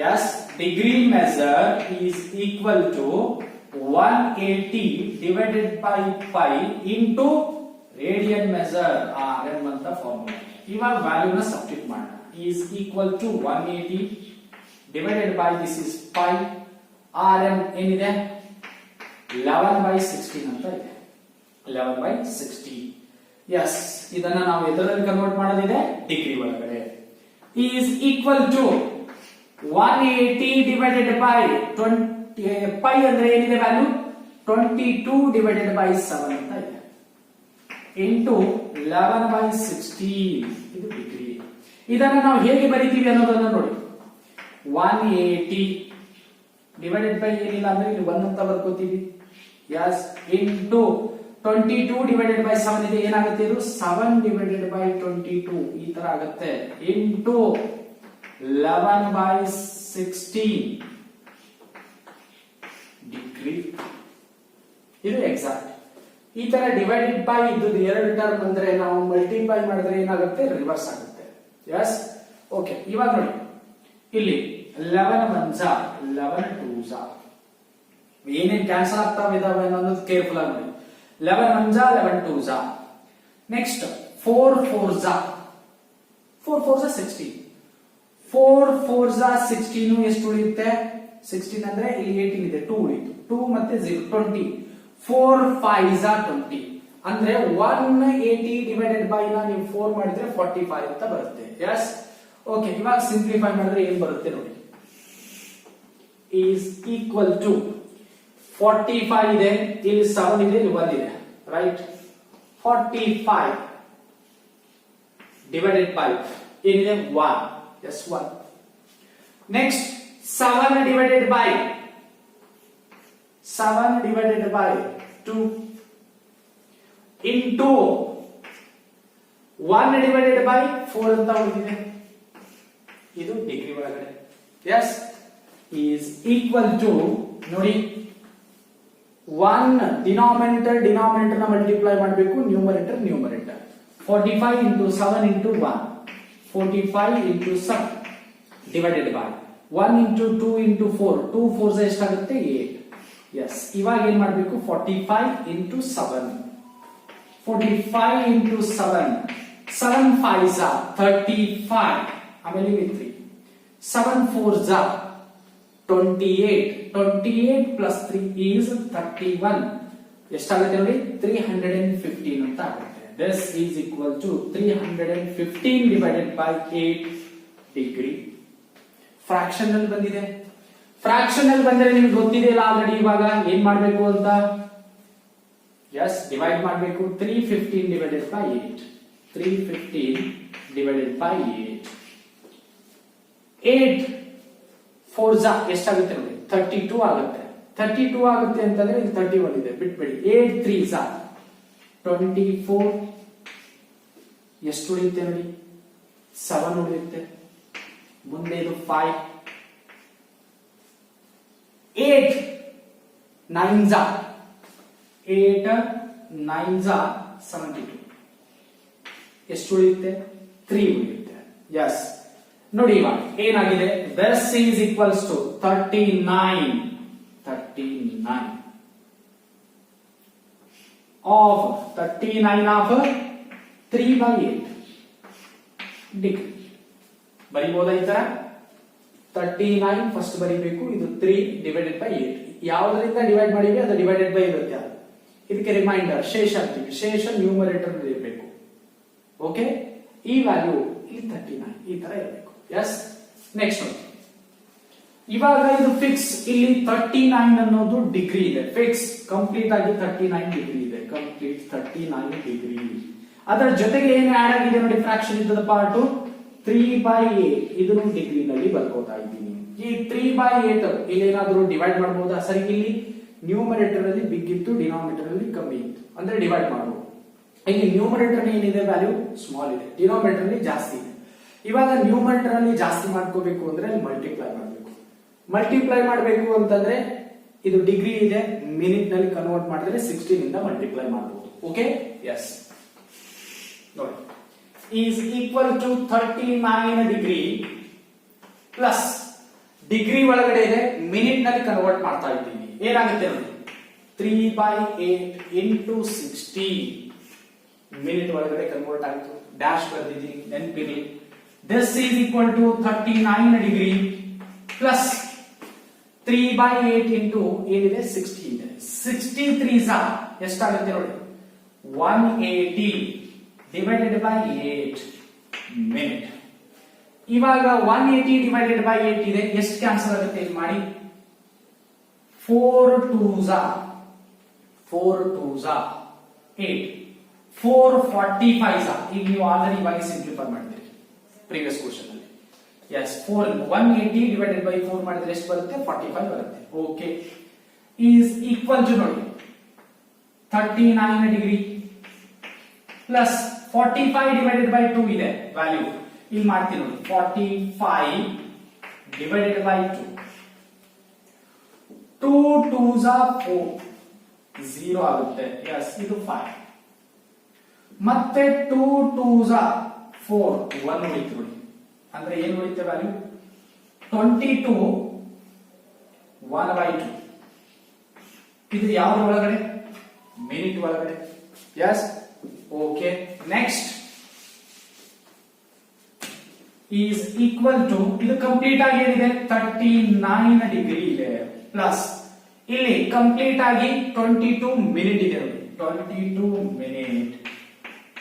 Yes, degree measure is equal to 180 divided by pi into radian measure RM ಅಂತ ಫಾರ್ಮುಲಾ. ಇವಾಗ ವ್ಯಾಲ್ಯೂ ನ ಸಬ್ಸ್ಟಿಟ್ಯೂಟ್ ಮಾಡೋಣ. is equal to 180 divided by this is pi. RM ಏನಿದೆ? 11/16 ಅಂತ ಇದೆ. 11/16. Yes, ಇದನ್ನ ನಾವು ಎದರಲ್ಲಿ ಕನ್ವರ್ಟ್ ಮಾಡೋದಿದೆ? ಡಿಗ್ರಿ ಒಳಗಡೆ. is equal to 180 divided by 20 pi ಅಂದ್ರೆ ಏನಿದೆ ವ್ಯಾಲ್ಯೂ? 22 divided by 7 ಅಂತ ಇದೆ. into 11/16 ಇದು ಡಿಗ್ರಿ. ಇದನ್ನು ನಾವು ಹೇಗೆ ಬರೀತೀವಿ ಅನ್ನೋದನ್ನ ನೋಡಿ. 180 divided by ಏನಿಲ್ಲ ಅಂದ್ರೆ ಇಲ್ಲಿ 1 ಅಂತ ಬರ್ಕೋತೀವಿ. yes, into 22 divided by 7 ಇದೆ. ಏನಾಗುತ್ತೆ ಇದು? 7 divided by 22 ಈ ತರ ಆಗುತ್ತೆ. into 11/16 degree. ಇದು ಎಕ್ಸಾಕ್ಟ್. ಈ ತರ ಡಿವೈಡೆಡ್ ಬೈ ಇದು ಎರಡು ಟರ್ಮ್ ಅಂದ್ರೆ ನಾವು ಮಲ್ಟಿಪ್ಲೈ ಮಾಡಿದ್ರೆ ಏನಾಗುತ್ತೆ? ರಿವರ್ಸ್ ಆಗುತ್ತೆ. Yes, okay. ಇವಾಗ ನೋಡಿ ಇಲ್ಲಿ 11 1s 11 2s ಏನೇನ್ ಕ್ಯಾನ್ಸಲ್ ಆಗ್ತಾವೆ ಇದಾವೆ ಅನ್ನೋದು ಕೇರ್ಫುಲ್ ಆಗಿ ನೋಡಿ. 11 1s 11 2s. Next 4 4s 16. 4 4s 16 ಎಷ್ಟು ಉಳಿಯುತ್ತೆ? 16 ಅಂದ್ರೆ ಇಲ್ಲಿ 18 ಇದೆ, 2 ಉಳಿಯಿತು. 2 ಮತ್ತೆ 0 20. 4 5s 20 ಅಂದ್ರೆ 180 ಡಿವೈಡೆಡ್ ಬೈ ನ ನೀವು 4 ಮಾಡಿದ್ರೆ 45 ಅಂತ ಬರುತ್ತೆ. S, okay. ಇವಾಗ ಸಿಂಪ್ಲಿಫೈ ಮಾಡಿದ್ರೆ ಏನ್ ಬರುತ್ತೆ ನೋಡಿ. ಈಸ್ ಈಕ್ವಲ್ ಟು 45 ಇದೆ, ಇಲ್ಲಿ 7 ಇದೆ, ಇಲ್ಲಿ 1 ಇದೆ. ರೈಟ್, 45 ಡಿವೈಡೆಡ್ ಬೈ ಏನಿದೆ? 1. Yes, 1. Next 7 divided by 2 into 1 divided by 4 ಅಂತ ಉಳಿದಿದೆ. ಇದು ಡಿಗ್ರಿ ಒಳಗಡೆ. yes, is equal to ನೋಡಿ 1 ಡಿನಾಮಿನೇಟರ್ ನ ಮಲ್ಟಿಪ್ಲೈ ಮಾಡಬೇಕು, numerator 45 into 7 into 1 45 into 7 divided by 1 into 2 into 4 2 4s ಎಷ್ಟಾಗುತ್ತೆ? 8. ಎಸ್, ಇವಾಗ ಏನ್ ಮಾಡಬೇಕು? 45 into 7 45 into 7 7 5s 35 ಆಮೇಲೆ 3 7 4s 28 28 plus 3 is 31 ಎಷ್ಟಾಗುತ್ತೆ ನೋಡಿ? 315 ಅಂತ ಆಗುತ್ತೆ. This is equal to 315 divided by 8 degree. Fraction ಅಲ್ಲಿ ಬಂದಿದೆ. ಫ್ರಾಕ್ಷನ್ ಅಲ್ಲಿ ಬಂದ್ರೆ ನಿಮ್ಗೆ ಗೊತ್ತಿದೆಯಲ್ಲ ಆಲ್ರೆಡಿ. ಇವಾಗ ಏನ್ ಮಾಡಬೇಕು ಅಂತ? ಎಸ್, ಡಿವೈಡ್ ಮಾಡಬೇಕು. 315 divided by 8 315 divided by 8 8 4s ಎಷ್ಟಾಗುತ್ತೆ ನೋಡಿ? 32 ಆಗುತ್ತೆ. 32 ಆಗುತ್ತೆ ಅಂತಂದ್ರೆ ಇಲ್ಲಿ 31 ಇದೆ, ಬಿಟ್ಬಿಡಿ. 8 3s 24 ಎಷ್ಟು ಉಳಿಯುತ್ತೆ ನೋಡಿ? 7 ಉಳಿಯುತ್ತೆ. ಮುಂದೆ ಇದು 5 8 9s 72 ಎಷ್ಟು ಉಳಿಯುತ್ತೆ? 3 ಉಳಿಯುತ್ತೆ. ಎಸ್, ನೋಡಿ ಇವಾಗ ಏನಾಗಿದೆ? this is equals to 39 of 39 of 3/8 degree. ಬರಿಬಹುದಾ ಈ ತರ? 39 ಫಸ್ಟ್ ಬರಿಬೇಕು, ಇದು 3 divided by 8. ಯಾವುದರಿಂದ ಡಿವೈಡ್ ಮಾಡಿವಿ ಅದು ಡಿವೈಡೆಡ್ ಬೈ ಇರುತ್ತೆ. ಇದಕ್ಕೆ ರಿಮೈಂಡರ್ ಶೇಷ ಅಂತೀವಿ. ಶೇಷ ನ್ಯೂಮರೇಟರ್ ಇರಬೇಕು. ಓಕೆ, ಈ ವ್ಯಾಲ್ಯೂ ಇಲ್ಲಿ 39 ಈ ತರ ಇರಬೇಕು. ಎಸ್, ನೆಕ್ಸ್ಟ್ ಇವಾಗ ಇದು ಫಿಕ್ಸ್. ಇಲ್ಲಿ 39 ಅನ್ನೋದು ಡಿಗ್ರಿ ಇದೆ. ಫಿಕ್ಸ್ ಕಂಪ್ಲೀಟ್ ಆಗಿ 39 ಡಿಗ್ರಿ ಇದೆ. Complete 39 degree. ಅದರ ಜೊತೆಗೆ ಏನು ಆಡ್ ಆಗಿದೆ ನೋಡಿ? ಫ್ರಾಕ್ಷನ್ ಇದ್ದದ ಪಾರ್ಟ್ 3/8 ಇದನ್ನು ಡಿಗ್ರಿ ನಲ್ಲಿ ಬರ್ಕೋತಾ ಇದ್ದೀನಿ. ಈ 3/8 ಇಲ್ಲಿ ಏನಾದ್ರೂ ಡಿವೈಡ್ ಮಾಡಬಹುದಾ? ಸರಿ, ಇಲ್ಲಿ ನ್ಯೂಮರೇಟರ್ ಅಲ್ಲಿ ಬಿಗ್ ಇತ್ತು, ಡಿನಾಮಿನೇಟರ್ ಅಲ್ಲಿ ಕಮ್ಮಿ ಇತ್ತು, ಅಂದ್ರೆ ಡಿವೈಡ್ ಮಾಡಬಹುದು. ಇಲ್ಲಿ ನ್ಯೂಮರೇಟರ್ ಏನಿದೆ ವ್ಯಾಲ್ಯೂ ಸ್ಮಾಲ್ ಇದೆ, ಡಿನಾಮಿನೇಟರ್ ಅಲ್ಲಿ ಜಾಸ್ತಿ ಇದೆ. ಇವಾಗ ನ್ಯೂಮರೇಟರ್ ಅಲ್ಲಿ ಜಾಸ್ತಿ ಮಾಡ್ಕೋಬೇಕು ಅಂದ್ರೆ ಮಲ್ಟಿಪ್ಲೈ ಮಾಡಬೇಕು. ಮಲ್ಟಿಪ್ಲೈ ಮಾಡಬೇಕು ಅಂತಂದ್ರೆ ಇದು ಡಿಗ್ರಿ ಇದೆ, ಮಿನಿಟ್ ನಲ್ಲಿ ಕನ್ವರ್ಟ್ ಮಾಡಿದ್ರೆ 16 ಇಂದ ಮಲ್ಟಿಪ್ಲೈ ಮಾಡಬಹುದು. ಓಕೆ, ಎಸ್ ನೋಡಿ, is equal to 39 degree plus degree ಒಳಗಡೆ ಇದೆ, ಮಿನಿಟ್ ನಲ್ಲಿ ಕನ್ವರ್ಟ್ ಮಾಡ್ತಾ ಇದ್ದೀವಿ. ಏನಾಗುತ್ತೆ ನೋಡಿ, 3/8 ಇಂಟು 60 ಮಿನಿಟ್ ಒಳಗಡೆ ಕನ್ವರ್ಟ್ ಆಯಿತು. ಡ್ಯಾಶ್ ಬರ್ದಿದ್ದೀನಿ, ನೆನಪಿರಲಿ. This is equal to 39 degree plus 3/8 into ಏನಿದೆ 60 ಇದೆ. 63 ಎಷ್ಟಾಗುತ್ತೆ ನೋಡಿ, 180 ಡಿವೈಡೆಡ್ ಬೈ 8 ಮಿನಿಟ್. ಇವಾಗ 180 ಡಿವೈಡೆಡ್ ಬೈ 8 ಇದೆ, ಎಷ್ಟು ಕ್ಯಾನ್ಸಲ್ ಆಗುತ್ತೆ ಇಲ್ಲಿ ಮಾಡಿ. 4 2s 8, 445 ಈಗ ನೀವು ಆಲ್ರೆಡಿ ಇವಾಗ ಸಿಂಪ್ಲಿಫೈ ಮಾಡಿದ್ರಿ ಪ್ರೀವಿಯಸ್ ಕ್ವಶನ್ ಅಲ್ಲಿ. ಎಸ್, 180 ಡಿವೈಡೆಡ್ ಬೈ 4 ಮಾಡಿದ್ರೆ ಎಷ್ಟು ಬರುತ್ತೆ, 45 ಬರುತ್ತೆ. ಓಕೆ, ಈಸ್ ಈಕ್ವಲ್ ಟು ನೋಡಿ 39 ಡಿಗ್ರಿ ಪ್ಲಸ್ 45 ಡಿವೈಡೆಡ್ ಬೈ 2 ಇದೆ ವ್ಯಾಲ್ಯೂ, ಇಲ್ಲಿ ಮಾಡ್ತೀನಿ ನೋಡಿ, 45 ಡಿವೈಡೆಡ್ ಬೈ 2, 2 2s 4, 0 ಆಗುತ್ತೆ. ಎಸ್, ಇದು 5 ಮತ್ತೆ 2 2s 4, 1 ಉಳಿತು ನೋಡಿ, ಅಂದ್ರೆ ಏನು ಉಳಿತೆ ವ್ಯಾಲ್ಯೂ 22 1/2. ಇದು ಯಾವ್ದ್ರ ಒಳಗಡೆ, ಮಿನಿಟ್ ಒಳಗಡೆ. Yes, okay. Next is equal to, ಇದು ಕಂಪ್ಲೀಟ್ ಆಗಿ ಏನಿದೆ 39 ಡಿಗ್ರಿ ಇದೆ ಪ್ಲಸ್ ಇಲ್ಲಿ ಕಂಪ್ಲೀಟ್ ಆಗಿ 22 ಮಿನಿಟ್ ಇದೆ ನೋಡಿ, 22 ಮಿನಿಟ್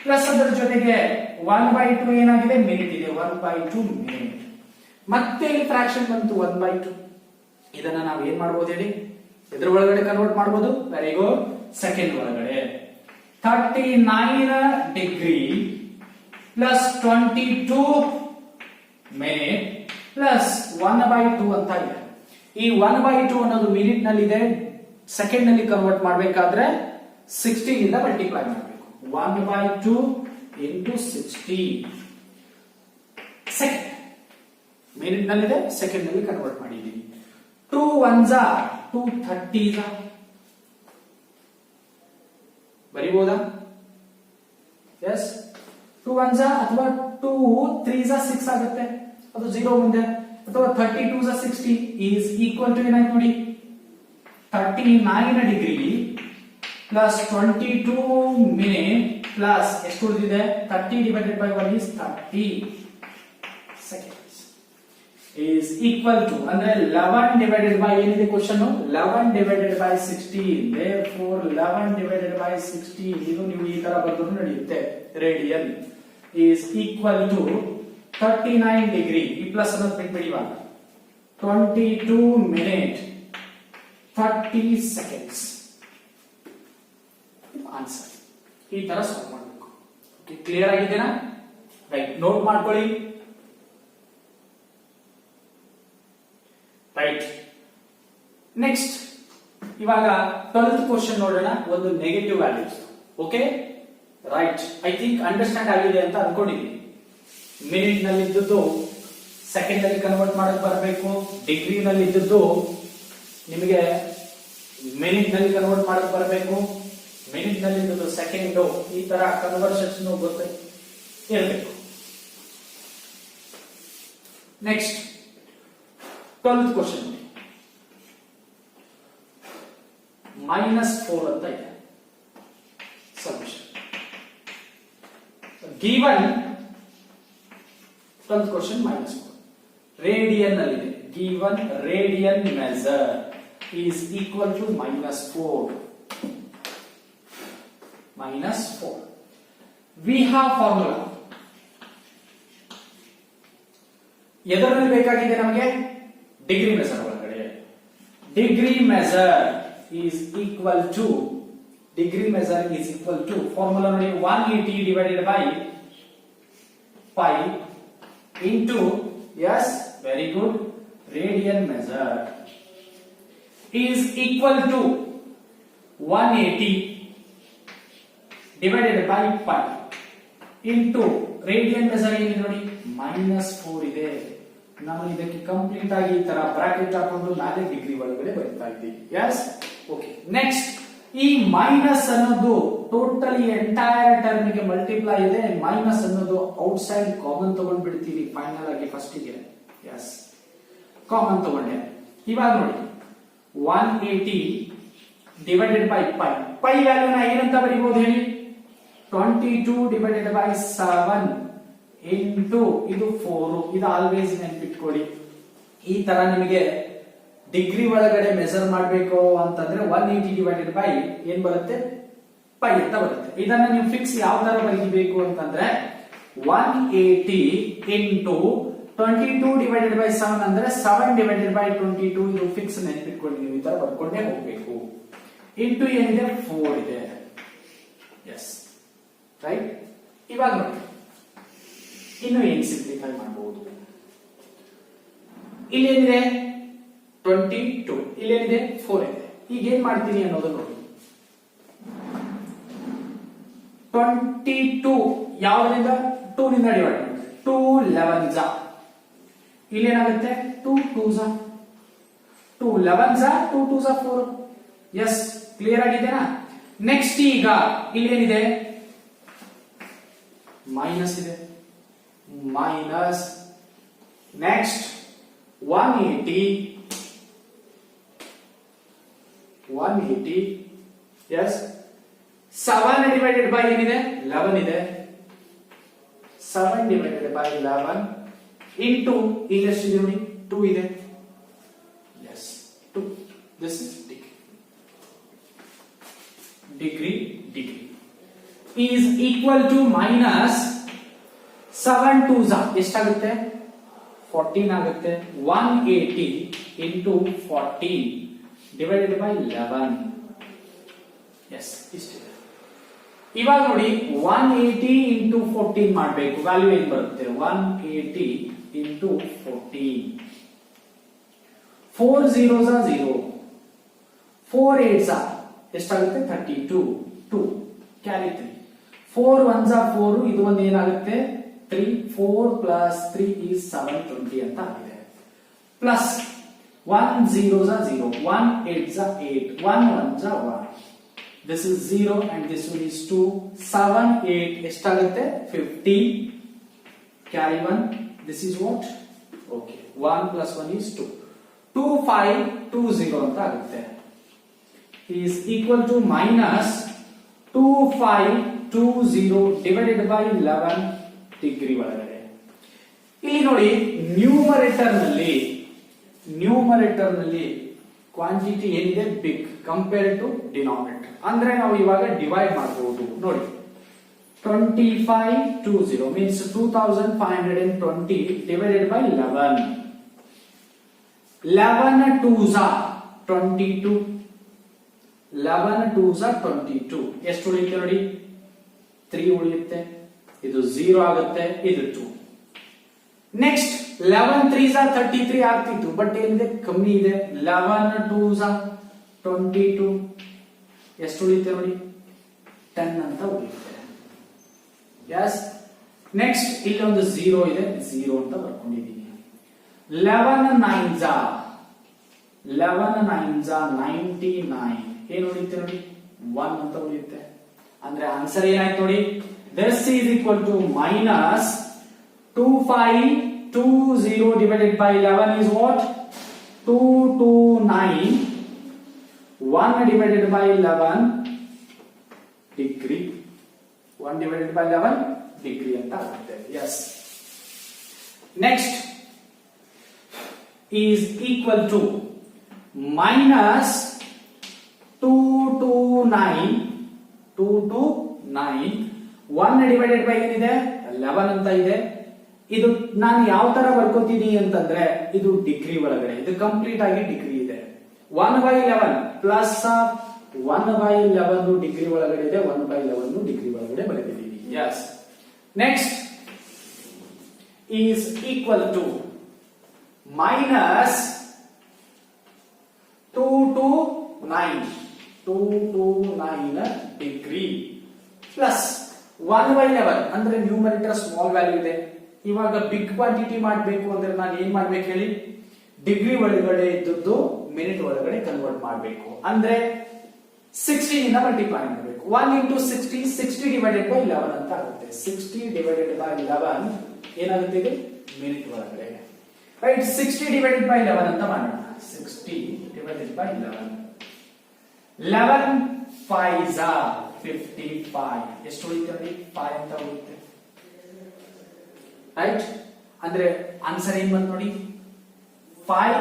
ಪ್ಲಸ್ ಅದರ ಜೊತೆಗೆ 1/2 ಏನಾಗಿದೆ, ಮಿನಿಟ್ ಇದೆ, 1/2 ಮಿನಿಟ್. ಮತ್ತೆ ಇಲ್ಲಿ ಫ್ರಾಕ್ಷನ್ ಬಂತು 1/2. ಇದನ್ನ ನಾವು ಏನ್ ಮಾಡಬಹುದು ಹೇಳಿ, ಇದ್ರ ಒಳಗಡೆ ಕನ್ವರ್ಟ್ ಮಾಡಬಹುದು. ವೆರಿ ಗುಡ್, ಸೆಕೆಂಡ್ ಒಳಗಡೆ 39 ಡಿಗ್ರಿ ಪ್ಲಸ್ 22 ಮಿನಿಟ್ ಪ್ಲಸ್ 1/2 ಅಂತ ಇದೆ. ಈ 1/2 ಅನ್ನೋದು ಮಿನಿಟ್ ನಲ್ಲಿ ಇದೆ, ಸೆಕೆಂಡ್ ನಲ್ಲಿ ಕನ್ವರ್ಟ್ ಮಾಡಬೇಕಾದ್ರೆ 16 ಇಂದ ಮಲ್ಟಿಪ್ಲೈ ಮಾಡಬೇಕು. 1/2 ಇಂಟು 60 ಸೆಕೆಂಡ್, ಮಿನಿಟ್ ನಲ್ಲಿದೆ, ಸೆಕೆಂಡ್ ನಲ್ಲಿ ಕನ್ವರ್ಟ್ ಮಾಡಿದೀವಿ. 2 1s 230s ಬರಿಬಹುದಾ? ಎಸ್, 2 1s ಅಥವಾ 2 3s 6 ಆಗುತ್ತೆ, ಅದು 0 ಮುಂದೆ, ಅಥವಾ 32s 60 ಈಸ್ ಈಕ್ವಲ್ ಟು ಏನಾಯ್ತು ನೋಡಿ, 39 ಡಿಗ್ರಿ ಪ್ಲಸ್ 22 ಮಿನಿಟ್ ಪ್ಲಸ್ ಎಷ್ಟು ಉಳಿದಿದೆ, 30 divided by 1 is 30 seconds is equal to, ಅಂದ್ರೆ 11 ಡಿವೈಡೆಡ್ ಬೈ ಏನಿದೆ question, 11 divided by 60. therefore 11 divided by 60, ಇದು ನೀವು ಈ ತರ ಬರೆದರೂ ನಡೆಯುತ್ತೆ, radian is equal to 39 degree, ಈ ಪ್ಲಸ್ ಅನ್ನೋದು ಬಿಟ್ಬಿಡಿ, ಇವಾಗ 22 ಮಿನಿಟ್ 30 seconds. ಆನ್ಸರ್ ಈ ತರ ಸಾಲ್ವ್ ಮಾಡಬೇಕು. ಓಕೆ, ಕ್ಲಿಯರ್ ಆಗಿದೆನಾ? ರೈಟ್, ನೋಟ್ ಮಾಡ್ಕೊಳ್ಳಿ. ರೈಟ್, ನೆಕ್ಸ್ಟ್ ಇವಾಗ 12th ಕ್ವಶನ್ ನೋಡೋಣ, ಒಂದು negative values. Okay, right, I think understand ಆಗಿದೆ ಅಂತ ಅನ್ಕೊಂಡಿದ್ದೀನಿ. ಮಿನಿಟ್ ನಲ್ಲಿ ಇದ್ದದ್ದು ಸೆಕೆಂಡ್ ನಲ್ಲಿ ಕನ್ವರ್ಟ್ ಮಾಡಕ್ ಬರಬೇಕು, ಡಿಗ್ರಿ ನಲ್ಲಿ ಇದ್ದದ್ದು ನಿಮಗೆ ಮಿನಿಟ್ ನಲ್ಲಿ ಕನ್ವರ್ಟ್ ಮಾಡಕ್ ಬರಬೇಕು, ಮಿನಿಟ್ ನಲ್ಲಿ ಇದ್ದದ್ದು ಸೆಕೆಂಡ್, ಈ ತರ ಕನ್ವರ್ಷನ್ಸ್ ಗೊತ್ತ ಇರಬೇಕು. ನೆಕ್ಸ್ಟ್ 12th ಕ್ವಶನ್, -4 ಅಂತ ಇದೆ solution. Given 12th question -4 radian ನಲ್ಲಿದೆ. Given radian measure is equal to -4. We have formula. ಎದರಲ್ಲಿ ಬೇಕಾಗಿದೆ ನಮಗೆ, ಡಿಗ್ರಿ ಮೆಜರ್ ಒಳಗಡೆ. Degree measure is equal to, degree measure is equal to formula ನೋಡಿ, 180 divided by 5 into, yes very good, radian measure is equal to 180 divided by pi into radian measure ಏನಿದೆ ನೋಡಿ -4 ಇದೆ. ನಾವು ಇದಕ್ಕೆ ಕಂಪ್ಲೀಟ್ ಆಗಿ ಈ ತರ ಬ್ರಾಕೆಟ್ ಹಾಕೊಂಡು 4 ಡಿಗ್ರಿ ಒಳಗಡೆ ಬರೀತಾ ಇದ್ದೀವಿ. Yes, okay. ನೆಕ್ಸ್ಟ್, ಈ ಮೈನಸ್ ಅನ್ನೋದು ಟೋಟಲಿ ಎಂಟೈರ್ ಟರ್ಮ್ ಗೆ ಮಲ್ಟಿಪ್ಲೈ ಇದೆ. ಮೈನಸ್ ಅನ್ನೋದು ಔಟ್ ಸೈಡ್ ಕಾಮನ್ ತಗೊಂಡ್ಬಿಡ್ತೀವಿ ಫೈನಲ್ ಆಗಿ ಫಸ್ಟ್ ಗೆ. ಎಸ್, ಕಾಮನ್ ತಗೊಂಡೆ. ಇವಾಗ ನೋಡಿ 180 ಡಿವೈಡೆಡ್ ಬೈ ಪೈ. ಪೈ ವ್ಯಾಲ್ಯೂನ ಏನಂತ ಬರೀಬಹುದು ಹೇಳಿ? 22 ಡಿವೈಡೆಡ್ ಬೈ 7 ಇಂಟು ಇದು 4. ಇದು ಆಲ್ವೇಸ್ ನೆನ್ಪಿಟ್ಕೊಳ್ಳಿ. ಈ ತರ ನಿಮಗೆ ಡಿಗ್ರಿ ಒಳಗಡೆ ಮೆಜರ್ ಮಾಡಬೇಕು ಅಂತಂದ್ರೆ 180 ಡಿವೈಡೆಡ್ ಬೈ ಏನ್ ಬರುತ್ತೆ? ಪೈ ಅಂತ ಬರುತ್ತೆ. ಇದನ್ನ ನೀವು ಫಿಕ್ಸ್ ಯಾವ ತರ ಬರೀಬೇಕು ಅಂತಂದ್ರೆ 180 ಇಂಟು 22 ಡಿವೈಡೆಡ್ ಬೈ 7 ಅಂದ್ರೆ 7 ಡಿವೈಡೆಡ್ ಬೈ 22. ಇದು ಫಿಕ್ಸ್ ನೆನ್ಪಿಟ್ಕೊಳ್ಳಿ. ನೀವು ಈ ತರ ಬರ್ಕೊಂಡೇ ಹೋಗ್ಬೇಕು. ಇಂಟು ಏನಿದೆ 4 ಇದೆ. Yes, right. ಇವಾಗ ನೋಡಿ ಇನ್ನು ಏನ್ ಸಿಂಪ್ಲಿಫೈ ಮಾಡಬಹುದು. ಇಲ್ಲೇನಿದೆ 22, ಇಲ್ಲೇನಿದೆ 4 ಇದೆ. ಈಗ ಏನ್ ಮಾಡ್ತೀನಿ ಅನ್ನೋದು ನೋಡಿ. 22 ಯಾವ್ದ್ರಿಂದ? 2 ನಿಂದ ಡಿವೈಡ್ ಮಾಡಿ. 2 11 ಇಲ್ಲೇನಾಗುತ್ತೆ? 2 2 2 11 2 2 4. ಎಸ್, ಕ್ಲಿಯರ್ ಆಗಿದೆನಾ? ನೆಕ್ಸ್ಟ್, ಈಗ ಇಲ್ಲೇನಿದೆ? ಮೈನಸ್ ಇದೆ. Minus next 180 yes 7 divided by ಏನಿದೆ? 11 ಇದೆ. 7 ಡಿವೈಡೆಡ್ ಬೈ 11 ಇಂಟು ಇಲ್ಲೆಷ್ಟಿದೆ ನೋಡಿ? 2 ಇದೆ. Yes, 2. This is degree is equal to minus 7 2s ಎಷ್ಟಾಗುತ್ತೆ? 14 ಆಗುತ್ತೆ. 180 into 14 divided by 11. ಎಸ್, ಇಷ್ಟಿದೆ. ಇವಾಗ ನೋಡಿ 180 into 14 ಮಾಡಬೇಕು. ವ್ಯಾಲ್ಯೂ ಏನು ಬರುತ್ತೆ? 180 into 14. 4 zeros are 0. 4 8s are ಎಷ್ಟಾಗುತ್ತೆ? 32. 2 ಕ್ಯಾರಿ 3. 4 1s are 4. ಇದು ಒಂದು ಏನಾಗುತ್ತೆ? 3. 4 plus 3 is 720 ಅಂತ ಆಗಿದೆ. Plus 1 zeros are 0. 1 8s are 8. 1 1s are 1. This is 0 and this one is 2. 7 8 ಎಷ್ಟಾಗುತ್ತೆ? 50. Carry 1. This is what? Okay. 1 plus 1 is 2. 2 5 2 0 ಅಂತ ಆಗುತ್ತೆ. Is equal to minus 2520 divided by 11 degree ಒಳಗಡೆ. ಇಲ್ಲಿ ನೋಡಿ ನ್ಯೂಮರೇಟರ್ ನಲ್ಲಿ ಕ್ವಾಂಟಿಟಿ ಏನಿದೆ? Big compare to denominator. ಅಂದ್ರೆ ನಾವು ಇವಾಗ ಡಿವೈಡ್ ಮಾಡಬಹುದು. ನೋಡಿ 2520 means 2520 divided by 11. 11 2s are 22. 11 2s are 22. ಎಷ್ಟು ಉಳಿಯುತ್ತೆ ನೋಡಿ? 3 ಉಳಿಯುತ್ತೆ. ಇದು 0 ಆಗುತ್ತೆ. ಇದು 2. ನೆಕ್ಸ್ಟ್ 11 3s are 33 ಆಗ್ತಿತ್ತು. ಬಟ್ ಏನಿದೆ? ಕಮ್ಮಿ ಇದೆ. 11 2s are 22. ಎಷ್ಟು ಉಳಿಯುತ್ತೆ ನೋಡಿ? 10 ಅಂತ ಉಳಿಯುತ್ತೆ. ಎಸ್, ನೆಕ್ಸ್ಟ್ ಇಲ್ಲಿ ಒಂದು 0 ಇದೆ. 0 ಅಂತ ಬರ್ಕೊಂಡಿದ್ದೀನಿ. 11 9s are 99. ಏನು ಉಳಿಯುತ್ತೆ ನೋಡಿ? 1 ಅಂತ ಉಳಿಯುತ್ತೆ. ಅಂದ್ರೆ ಆನ್ಸರ್ ಏನಾಯ್ತು ನೋಡಿ? this is equal to minus 2520 divided by 11 is what? 229. 1 divided by 11 degree. 1 divided by 11 degree ಅಂತ ಆಗುತ್ತೆ. yes. next is equal to minus 229. 1 divided by ಏನಿದೆ? 11 ಅಂತ ಇದೆ. ಇದು ನಾನು ಯಾವ ತರ ಬರ್ಕೋತೀನಿ ಅಂತಂದ್ರೆ ಇದು ಡಿಗ್ರಿ ಒಳಗಡೆ, ಇದು ಕಂಪ್ಲೀಟ್ ಆಗಿ ಡಿಗ್ರಿ ಇದೆ. 1/11 ಪ್ಲಸ್ 1/11 ಡಿಗ್ರಿ ಒಳಗಡೆ ಇದೆ. 1/11 ಡಿಗ್ರಿ ಒಳಗಡೆ ಬರೆದಿದ್ದೀವಿ. Yes. Next is equal to minus 2 to 9. 229 degree plus 1/11 ಅಂದ್ರೆ ನ್ಯೂಮರೇಟರ್ ಸ್ಮಾಲ್ ವ್ಯಾಲ್ಯೂ ಇದೆ. ಇವಾಗ ಬಿಗ್ ಕ್ವಾಂಟಿಟಿ ಮಾಡಬೇಕು ಅಂದ್ರೆ ನಾನು ಏನ್ ಮಾಡ್ಬೇಕು ಹೇಳಿ, ಡಿಗ್ರಿ ಒಳಗಡೆ ಇದ್ದದ್ದು ಮಿನಿಟ್ ಒಳಗಡೆ ಕನ್ವರ್ಟ್ ಮಾಡಬೇಕು. ಅಂದ್ರೆ 16 ಇಂದ ಮಲ್ಟಿಪ್ಲೈ ಮಾಡಬೇಕು. 1 into 60 60 divided by 11 ಅಂತ ಆಗುತ್ತೆ. 60 divided by 11 ಏನಾಗುತ್ತೆ ಇದು ಮಿನಿಟ್ ಒಳಗಡೆ, ರೈಟ್. 60 divided by 11 ಅಂತ ಮಾಡೋಣ. 60 divided by 11 11 5s are 55. ಎಷ್ಟು ಉಳಿಯುತ್ತೆ ನೋಡಿ, 5 ಅಂತ ಉಳಿಯುತ್ತೆ, ರೈಟ್. ಅಂದ್ರೆ ಆನ್ಸರ್ ಏನ್ ಬಂತು ನೋಡಿ, 5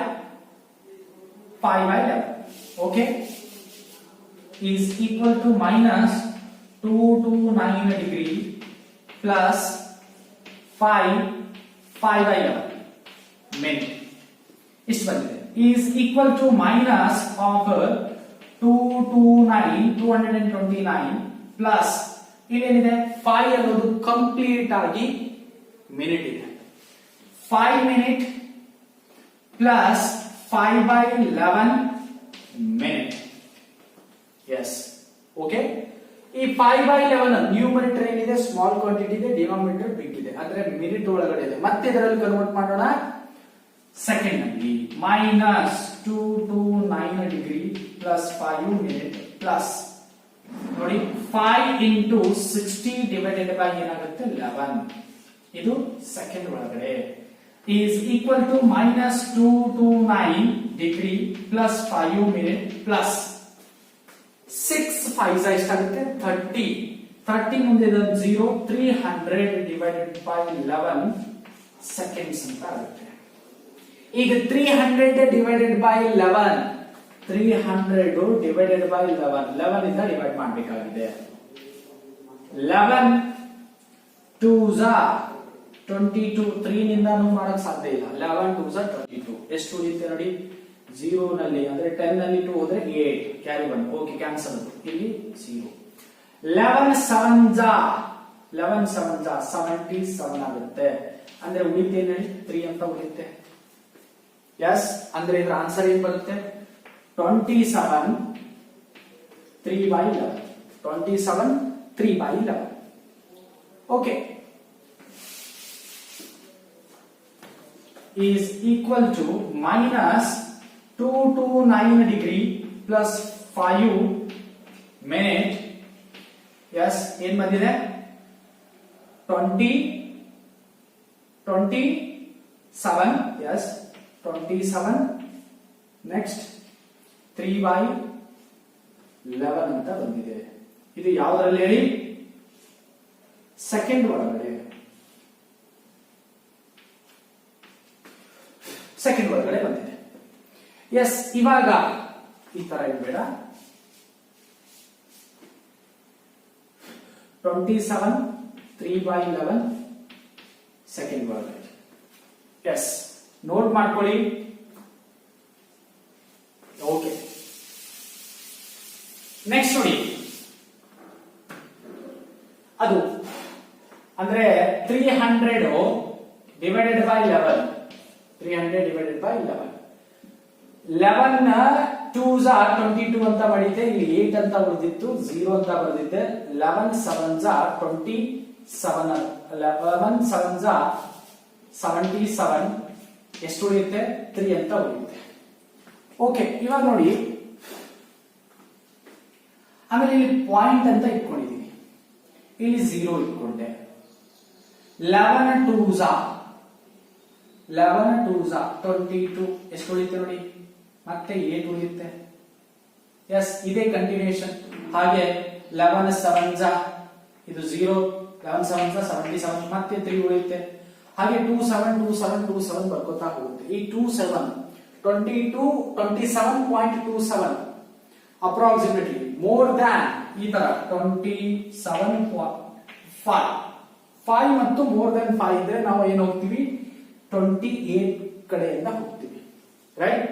by 11. Okay, is equal to minus 229 degree plus 5 by 11 minute. ಇಷ್ಟು ಬಂದಿದೆ. is equal to minus of 229 plus ಇಲ್ಲೇನಿದೆ 5 ಅನ್ನೋದು ಕಂಪ್ಲೀಟ್ ಆಗಿ ಮಿನಿಟ್ ಇದೆ. 5 minute plus 5 by 11 minute. Yes. Okay. ಈ 5 by 11 ನ್ಯೂಮರೇಟರ್ ಏನಿದೆ ಸ್ಮಾಲ್ ಕ್ವಾಂಟಿಟಿ ಇದೆ, ಡಿನಾಮಿನೇಟರ್ ಬಿಗ್ ಇದೆ, ಅಂದ್ರೆ ಮಿನಿಟ್ ಒಳಗಡೆ ಇದೆ. ಮತ್ತೆ ಇದರಲ್ಲಿ ಕನ್ವರ್ಟ್ ಮಾಡೋಣ ಸೆಕೆಂಡ್ ನಲ್ಲಿ. Minus 229 degree plus 5 minute plus ನೋಡಿ 5 into 60 divided by ಏನಾಗುತ್ತೆ 11. ಇದು ಸೆಕೆಂಡ್ ಒಳಗಡೆ is equal to minus 229 degree plus 5 minute plus 6 5s ಎಷ್ಟಾಗುತ್ತೆ 30. 30 ಮುಂದೆ 0, 300 divided by 11 seconds ಅಂತ ಆಗುತ್ತೆ. ಈಗ 300 divided by 11 300 divided by 11 ಇಂದ ಡಿವೈಡ್ ಮಾಡಬೇಕಾಗಿದೆ. 11 2s are 22. 3 ನಿಂದ ಮಾಡಕ್ ಸಾಧ್ಯ ಇಲ್ಲ. 11 2s are 22. ಎಷ್ಟು ಉಳಿಯುತ್ತೆ ನೋಡಿ, 0 ನಲ್ಲಿ ಅಂದ್ರೆ 10 ನಲ್ಲಿ 2 ಹೋದ್ರೆ 8, ಕ್ಯಾರಿ 1, ಓಕೆ ಕ್ಯಾನ್ಸಲ್. ಇಲ್ಲಿ 0. 11 7s are 77 ಆಗುತ್ತೆ. ಅಂದ್ರೆ ಉಳಿತೆ ನೋಡಿ 3 ಅಂತ ಉಳಿಯುತ್ತೆ. ಎಸ್, ಅಂದ್ರೆ ಇದರ ಆನ್ಸರ್ ಏನ್ ಬರುತ್ತೆ 27 3 by 11. 27 3 by 11. Okay, is equal to minus 229 degree plus 5 minute. Yes, ಏನ್ ಬಂದಿದೆ 27. Yes, 27. ನೆಕ್ಸ್ಟ್ 3 by 11 ಅಂತ ಬಂದಿದೆ. ಇದು ಯಾವುದರಲ್ಲಿ ಹೇಳಿ, ಸೆಕೆಂಡ್ ಒಳಗಡೆ. ಸೆಕೆಂಡ್ ಒಳಗಡೆ ಬಂದಿದೆ. ಎಸ್, ಇವಾಗ ಈ ತರ ಇಡಬೇಡ. 27 3 by 11 ಸೆಕೆಂಡ್ ಒಳಗಡೆ. ಎಸ್, ನೋಟ್ ಮಾಡ್ಕೊಳ್ಳಿ. ಓಕೆ, ನೆಕ್ಸ್ಟ್ ನೋಡಿ, ಅದು ಅಂದ್ರೆ 300 divided by 11. 300 divided by 11. 11 2s are 22 ಅಂತ ಮಾಡಿದ್ದೆ, ಇಲ್ಲಿ 8 ಅಂತ ಉಳಿದಿತ್ತು, 0 ಅಂತ ಬರೆದಿದ್ದೆ. 11 7s are 27. 11 7s are 77. ಎಷ್ಟು ಉಳಿಯುತ್ತೆ 3 ಅಂತ ಉಳಿಯುತ್ತೆ. ಓಕೆ, ಇವಾಗ ನೋಡಿ, ಆಮೇಲೆ ಇಲ್ಲಿ ಪಾಯಿಂಟ್ ಅಂತ ಇಟ್ಕೊಂಡಿದೀನಿ, ಇಲ್ಲಿ 0 ಇಟ್ಕೊಂಡೆ. 11 2s are 22. ಎಷ್ಟು ಉಳಿಯುತ್ತೆ ನೋಡಿ, ಮತ್ತೆ 8 ಉಳಿಯುತ್ತೆ. ಎಸ್, ಇದೇ ಕಂಟಿನ್ಯೂಷನ್. ಹಾಗೆ 11 7s are ಇದು 0, 11 7s are 77, ಮತ್ತೆ 3 ಉಳಿಯುತ್ತೆ. ಹಾಗೆ 27 ಬರ್ಕೋತಾ ಹೋಗುತ್ತೆ. ಈ 27.27 ಅಪ್ರಾಕ್ಸಿಮೇಟ್ಲಿ ಮೋರ್ ದ್ಯಾನ್ ಈ ತರ 27.5 ಮತ್ತು ಮೋರ್ ದ್ಯಾನ್ 5 ಇದ್ರೆ ನಾವು ಏನು ಹೋಗ್ತೀವಿ 28 ಕಡೆಯಿಂದ ಹೋಗ್ತೀವಿ, ರೈಟ್.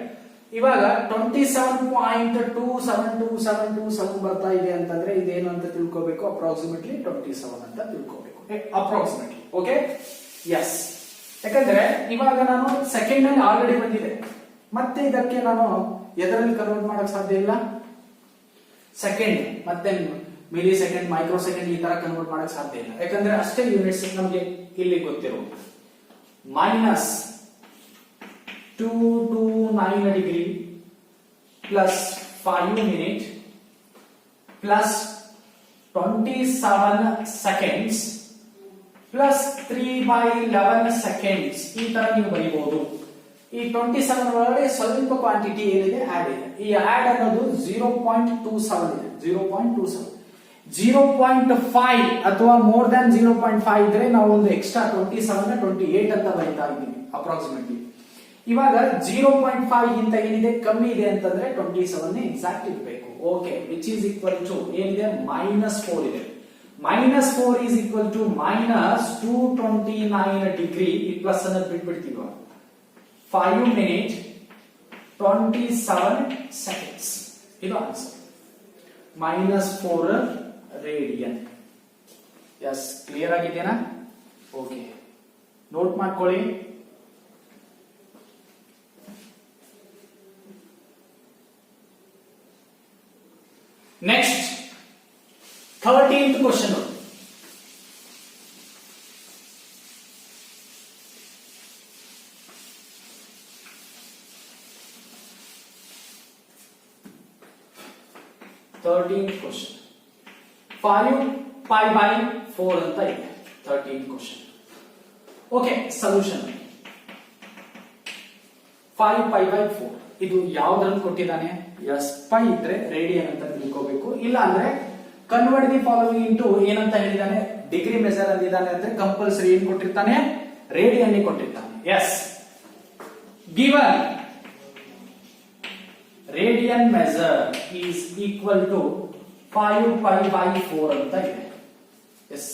ಇವಾಗ 27.272727 ಬರ್ತಾ ಇದೆ ಅಂತಂದ್ರೆ ಇದೇನು ಅಂತ ತಿಳ್ಕೋಬೇಕು, ಅಪ್ರಾಕ್ಸಿಮೇಟ್ಲಿ 27 ಅಂತ ತಿಳ್ಕೋಬೇಕು, ಅಪ್ರಾಕ್ಸಿಮೇಟ್ಲಿ. Okay, S. ಯಾಕಂದ್ರೆ ಇವಾಗ ನಾನು ಸೆಕೆಂಡ್ ಅಲ್ಲಿ ಆಲ್ರೆಡಿ ಬಂದಿದೆ, ಮತ್ತೆ ಇದಕ್ಕೆ ನಾನು ಎದರಲ್ಲಿ ಕನ್ವರ್ಟ್ ಮಾಡಕ್ ಸಾಧ್ಯ ಇಲ್ಲ, ಸೆಕೆಂಡ್ ಮತ್ತೆ ಮಿಲಿ ಸೆಕೆಂಡ್, ಮೈಕ್ರೋ ಸೆಕೆಂಡ್ ಈ ತರ ಕನ್ವರ್ಟ್ ಮಾಡಕ್ ಸಾಧ್ಯ ಇಲ್ಲ, ಯಾಕಂದ್ರೆ ಅಷ್ಟೇ ಯೂನಿಟ್ಸ್ ನಮಗೆ ಇಲ್ಲಿ ಗೊತ್ತಿರೋ. Minus 229 degree plus 5 minute plus 27 seconds plus 3/11 seconds ಈ ತರ ನೀವು ಬರೀಬಹುದು. ಈ 27 ಒಳಗಡೆ ಸ್ವಲ್ಪ ಕ್ವಾಂಟಿಟಿ ಏನಿದೆ ಆಡ್ ಇದೆ. ಈ ಆಡ್ ಅನ್ನೋದು 0.27 ಇದೆ. 0.27 0.5 ಅಥವಾ ಮೋರ್ ದನ್ 0.5 ಇದ್ರೆ ನಾವು ಒಂದು ಎಕ್ಸ್ಟ್ರಾ 27 28 ಅಂತ ಬರೀತಾ ಇದ್ದೀವಿ ಅಪ್ರಾಕ್ಸಿಮೇಟ್ಲಿ. ಇವಾಗ 0.5 ಗಿಂತ ಏನಿದೆ ಕಮ್ಮಿ ಇದೆ ಅಂತಂದ್ರೆ 27 ಎಕ್ಸಾಕ್ಟ್ ಇರಬೇಕು. Okay, which is equal to ಏನಿದೆ -4 ಇದೆ. -4 ಈಸ್ ಈಕ್ವಲ್ ಟು -229 ಡಿಗ್ರಿ. ಈ ಪ್ಲಸ್ ಅನ್ನು ಬಿಟ್ಬಿಡ್ತೀವಿ. 5 ಮಿನಿಟ್ 27 ಸೆಕೆಂಡ್ಸ್ ಇದು ಆನ್ಸರ್. -4 ರೇಡಿಯನ್. ಎಸ್, ಕ್ಲಿಯರ್ ಆಗಿದೆನಾ? ಓಕೆ, ನೋಟ್ ಮಾಡ್ಕೊಳ್ಳಿ. Next 13th question. ಕ್ವಶನ್ 5π/4 ಅಂತ ಇದೆ. 13th question. ಓಕೆ, ಸೊಲ್ಯೂಷನ್ 5π/4 ಇದು ಯಾವ್ದ್ರಲ್ಲಿ ಕೊಟ್ಟಿದ್ದಾನೆ? ಎಸ್, ಪೈ ಇದ್ರೆ ರೇಡಿಯನ್ ಅಂತ ತಿಳ್ಕೋಬೇಕು. ಇಲ್ಲ ಅಂದ್ರೆ ಕನ್ವರ್ಟ್ ದಿ ಫಾಲೋವಿಂಗ್ ಇಂಟು ಏನಂತ ಹೇಳಿದಾನೆ? ಡಿಗ್ರಿ ಮೆಜರ್ ಅಂದಿದ್ದಾನೆ ಅಂದ್ರೆ ಕಂಪಲ್ಸರಿ ಏನ್ ಕೊಟ್ಟಿರ್ತಾನೆ? ರೇಡಿಯನ್ ಕೊಟ್ಟಿರ್ತಾನೆ. Yes, given radian measure is equal to 5π/4 ಅಂತ ಇದೆ. ಎಸ್,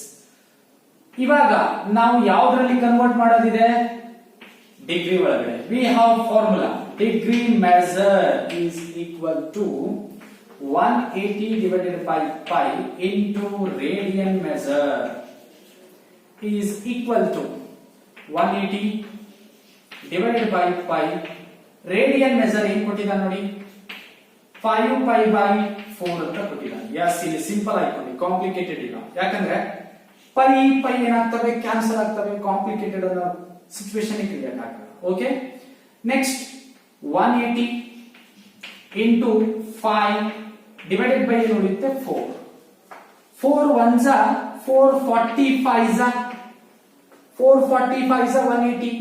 ಇವಾಗ ನಾವು ಯಾವ್ದ್ರಲ್ಲಿ ಕನ್ವರ್ಟ್ ಮಾಡೋದಿದೆ? ಡಿಗ್ರಿ ಒಳಗಡೆ. We have formula. Degree measure is equal to 180 divided by pi into radian measure is equal to 180 divided by pi. Radian measure ಏನು ಕೊಟ್ಟಿದ್ದಾನೆ ನೋಡಿ? 5π/4 ಅಂತ ಕೊಟ್ಟಿದ್ದಾನೆ. ಎಸ್, ಇಲ್ಲಿ ಸಿಂಪಲ್ ಆಯ್ತು, ಕಾಂಪ್ಲಿಕೇಟೆಡ್ ಇಲ್ಲ. ಯಾಕಂದ್ರೆ ಪೈ ಏನಾಗ್ತವೆ? ಕ್ಯಾನ್ಸಲ್ ಆಗ್ತವೆ. ಕಾಂಪ್ಲಿಕೇಟೆಡ್ ಅನ್ನೋ ಸಿಚುವೇಶನ್ ಕ್ರಿಯೇಟ್ ಆಗ್ತದೆ. Okay, next 180 into 5 divided by ಏನು ಉಳಿಯುತ್ತೆ? 4. 4 1s 445s 180.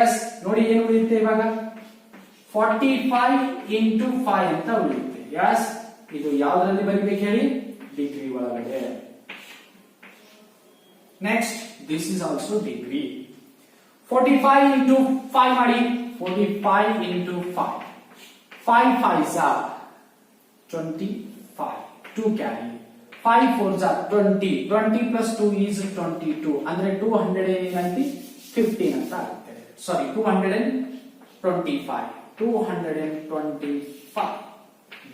ಎಸ್, ನೋಡಿ ಏನು ಉಳಿಯುತ್ತೆ ಇವಾಗ? 45 into 5 ಅಂತ ಉಳಿಯುತ್ತೆ. ಎಸ್, ಇದು ಯಾವ್ದ್ರಲ್ಲಿ ಬರೀಬೇಕು ಹೇಳಿ? ಡಿಗ್ರಿ ಒಳಗಡೆ. Next, this is also degree. 45 into 5 ಮಾಡಿ. 45 into 5. 5 5s 25. 2 carry. 5 4s 20. 20 plus 2 is 22. ಅಂದ್ರೆ 215 ಅಂತ ಆಗುತ್ತೆ. ಸಾರಿ, 225. 225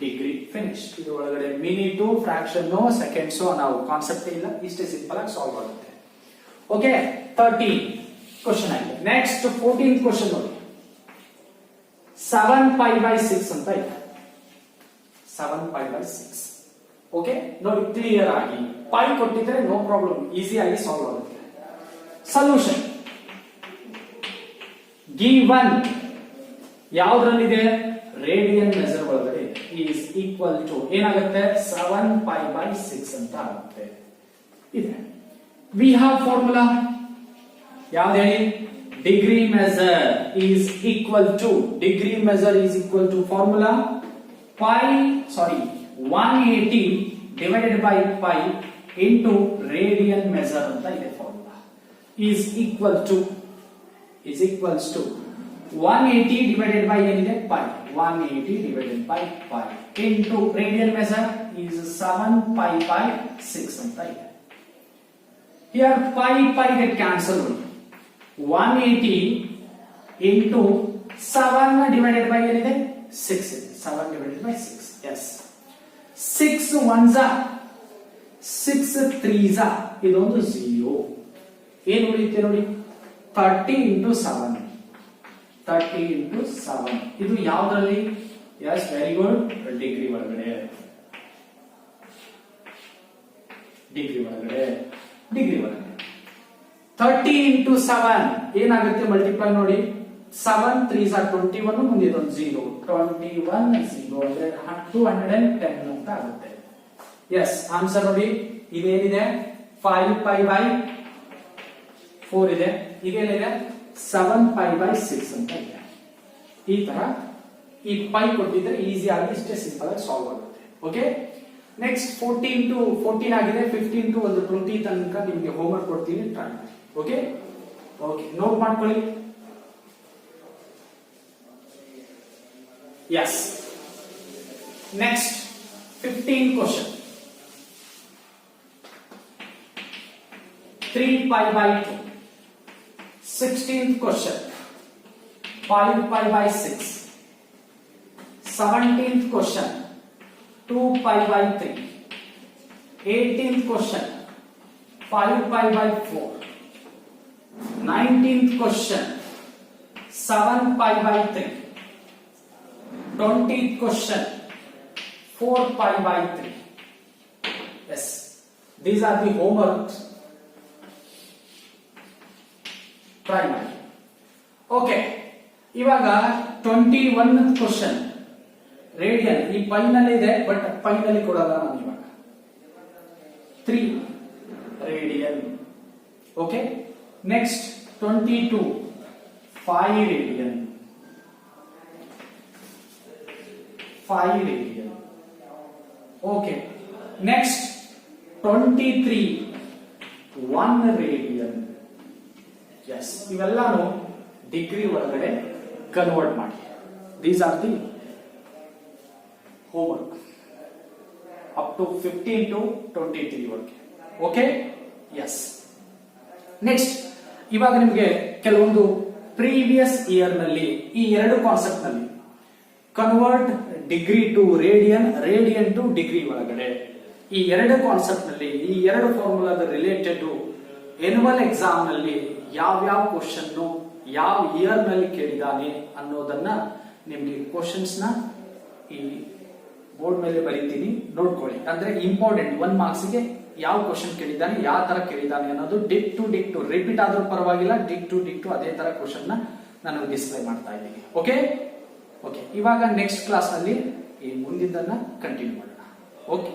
ಡಿಗ್ರಿ. ಫಿನಿಶ್. ಇದು ಒಳಗಡೆ ಮಿನಿಟು, ಫ್ರಾಕ್ಷನ್, ಸೆಕೆಂಡ್ಸ್ ನಾವು ಕಾನ್ಸೆಪ್ಟ್ ಇಲ್ಲ. ಇಷ್ಟೇ ಸಿಂಪಲ್ ಆಗಿ ಸಾಲ್ವ್ ಆಗುತ್ತೆ. ಓಕೆ, 13 ಕ್ವಶನ್ ಆಗಿದೆ. ನೆಕ್ಸ್ಟ್ 14th ಕ್ವಶನ್ ನೋಡಿ. 7π/6 ಅಂತ ಇದೆ. 7π/6. ಓಕೆ, ನೋಡಿ ಕ್ಲಿಯರ್ ಆಗಿ ಪೈ ಕೊಟ್ಟಿದ್ರೆ ನೋ ಪ್ರಾಬ್ಲಮ್, ಈಸಿ ಆಗಿ ಸಾಲ್ವ್ ಆಗುತ್ತೆ. ಸೊಲ್ಯೂಷನ್ ಗಿವನ್ ಯಾವ್ದ್ರಲ್ಲಿದೆ? ರೇಡಿಯನ್ ಮೆಜರ್ ಒಳಗಡೆ ಈಸ್ ಈಕ್ವಲ್ ಟು ಏನಾಗುತ್ತೆ? 7π/6 ಅಂತ ಆಗುತ್ತೆ. ಇದೆ. We have formula. ಯಾವ್ದು ಹೇಳಿ? Degree measure is equal to formula 180 divided by pi into radian measure ಅಂತ ಇದೆ formula. Is equals to 180 divided by ಏನಿದೆ? pi. 180 divided by pi into radian measure is 7π/6 ಅಂತ ಇದೆ. Here pi get cancelled. 180 into 7 divided by ಏನಿದೆ? 6 ಇದೆ. 7 divided by 6. Yes. 6 1s 6 3s ಇದೊಂದು 0. ಏನು ಉಳಿಯುತ್ತೆ ನೋಡಿ? 30 into 7. 30 into 7. ಇದು ಯಾವ್ದ್ರಲ್ಲಿ? Yes, very good. ಡಿಗ್ರಿ ಒಳಗಡೆ. ಡಿಗ್ರಿ ಒಳಗಡೆ. 30 into 7 ಏನಾಗುತ್ತೆ ಮಲ್ಟಿಪ್ಲೈ ನೋಡಿ. 7 3s are 21 ಮುಂದೆ ಇದೊಂದು 0 21 0 ಅಂದ್ರೆ 210 ಅಂತ ಆಗುತ್ತೆ. ಎಸ್ ಆನ್ಸರ್ ನೋಡಿ. ಇದೇನಿದೆ 5 pi by 4 ಇದೆ. ಇದೇನಿದೆ 7 pi by 6 ಅಂತ ಇದೆ. ಈ ತರ ಈ ಪೈ ಕೊಟ್ಟಿದ್ರೆ ಈಸಿ ಆಗಿ ಇಷ್ಟೇ ಸಿಂಪಲ್ ಆಗಿ ಸಾಲ್ವ್ ಆಗುತ್ತೆ. ಓಕೆ, ನೆಕ್ಸ್ಟ್ 14 to 14 ಆಗಿದೆ. 15 to ಒಂದು 20 ತನಕ ನಿಮಗೆ ಹೋಮ್ವರ್ಕ್ ಕೊಡ್ತೀನಿ, ಟ್ರೈ ಮಾಡಿ. ಓಕೆ ಓಕೆ, ನೋಟ್ ಮಾಡ್ಕೊಳ್ಳಿ. Yes, next 15 question. 3 pi by 2. 16th question 5 pi by 6. 17th question 2 pi by 3. 18th question 5 pi by 4. 19th question 7 pi by 3. 20th question 4 pi by 3. Yes, these are the homeworks. Try ಮಾಡಿ. Okay, ಇವಾಗ 21 question radian. ಈ ಪೈನಲ್ಲಿ ಇದೆ but ಪೈನಲ್ಲಿ ಕೊಡಲ್ಲ ನಾನು ಇವಾಗ. 3 radian. Okay, next 22 5 radian. 5 radian. Okay, next 23 1 radian. Yes, ಇವೆಲ್ಲಾನು degree ಒಳಗಡೆ convert ಮಾಡಿ. These are the homework up to 15 to 23 ವರೆಗೆ. Okay, S. ನೆಕ್ಸ್ಟ್ ಇವಾಗ ನಿಮಗೆ ಕೆಲವೊಂದು ಪ್ರೀವಿಯಸ್ ಇಯರ್ ನಲ್ಲಿ ಈ ಎರಡು ಕಾನ್ಸೆಪ್ಟ್ ನಲ್ಲಿ convert degree to radian, radian to degree ಒಳಗಡೆ ಈ ಎರಡು ಕಾನ್ಸೆಪ್ಟ್ ನಲ್ಲಿ ಈ ಎರಡು ಫಾರ್ಮುಲಾದ ರಿಲೇಟೆಡ್ ಎನ್ಯುವಲ್ ಎಕ್ಸಾಮ್ ನಲ್ಲಿ ಯಾವ ಕ್ವಶನ್ ಯಾವ ಇಯರ್ ನಲ್ಲಿ ಕೇಳಿದಾನೆ ಅನ್ನೋದನ್ನ ನಿಮ್ಗೆ ಕ್ವಶನ್ಸ್ ನ ಈ ಬೋರ್ಡ್ ಮೇಲೆ ಬರೀತೀನಿ, ನೋಡ್ಕೊಳ್ಳಿ. ಅಂದ್ರೆ ಇಂಪಾರ್ಟೆಂಟ್ 1 ಮಾರ್ಕ್ಸ್ ಗೆ ಯಾವ ಕ್ವಶನ್ ಕೇಳಿದ್ದಾನೆ, ಯಾವ ತರ ಕೇಳಿದ್ದಾನೆ ಅನ್ನೋದು ಡಿಕ್ ಟು ರಿಪೀಟ್ ಆದ್ರೂ ಪರವಾಗಿಲ್ಲ, ಡಿಕ್ ಟು ಅದೇ ತರ ಕ್ವಶನ್ ನ ನಾನು ಡಿಸ್ಪ್ಲೇ ಮಾಡ್ತಾ ಇದ್ದೀನಿ. ಓಕೆ ಓಕೆ, ಇವಾಗ ನೆಕ್ಸ್ಟ್ ಕ್ಲಾಸ್ ನಲ್ಲಿ ಈ ಮುಂದಿದ್ದನ್ನ ಕಂಟಿನ್ಯೂ ಮಾಡೋಣ. ಓಕೆ.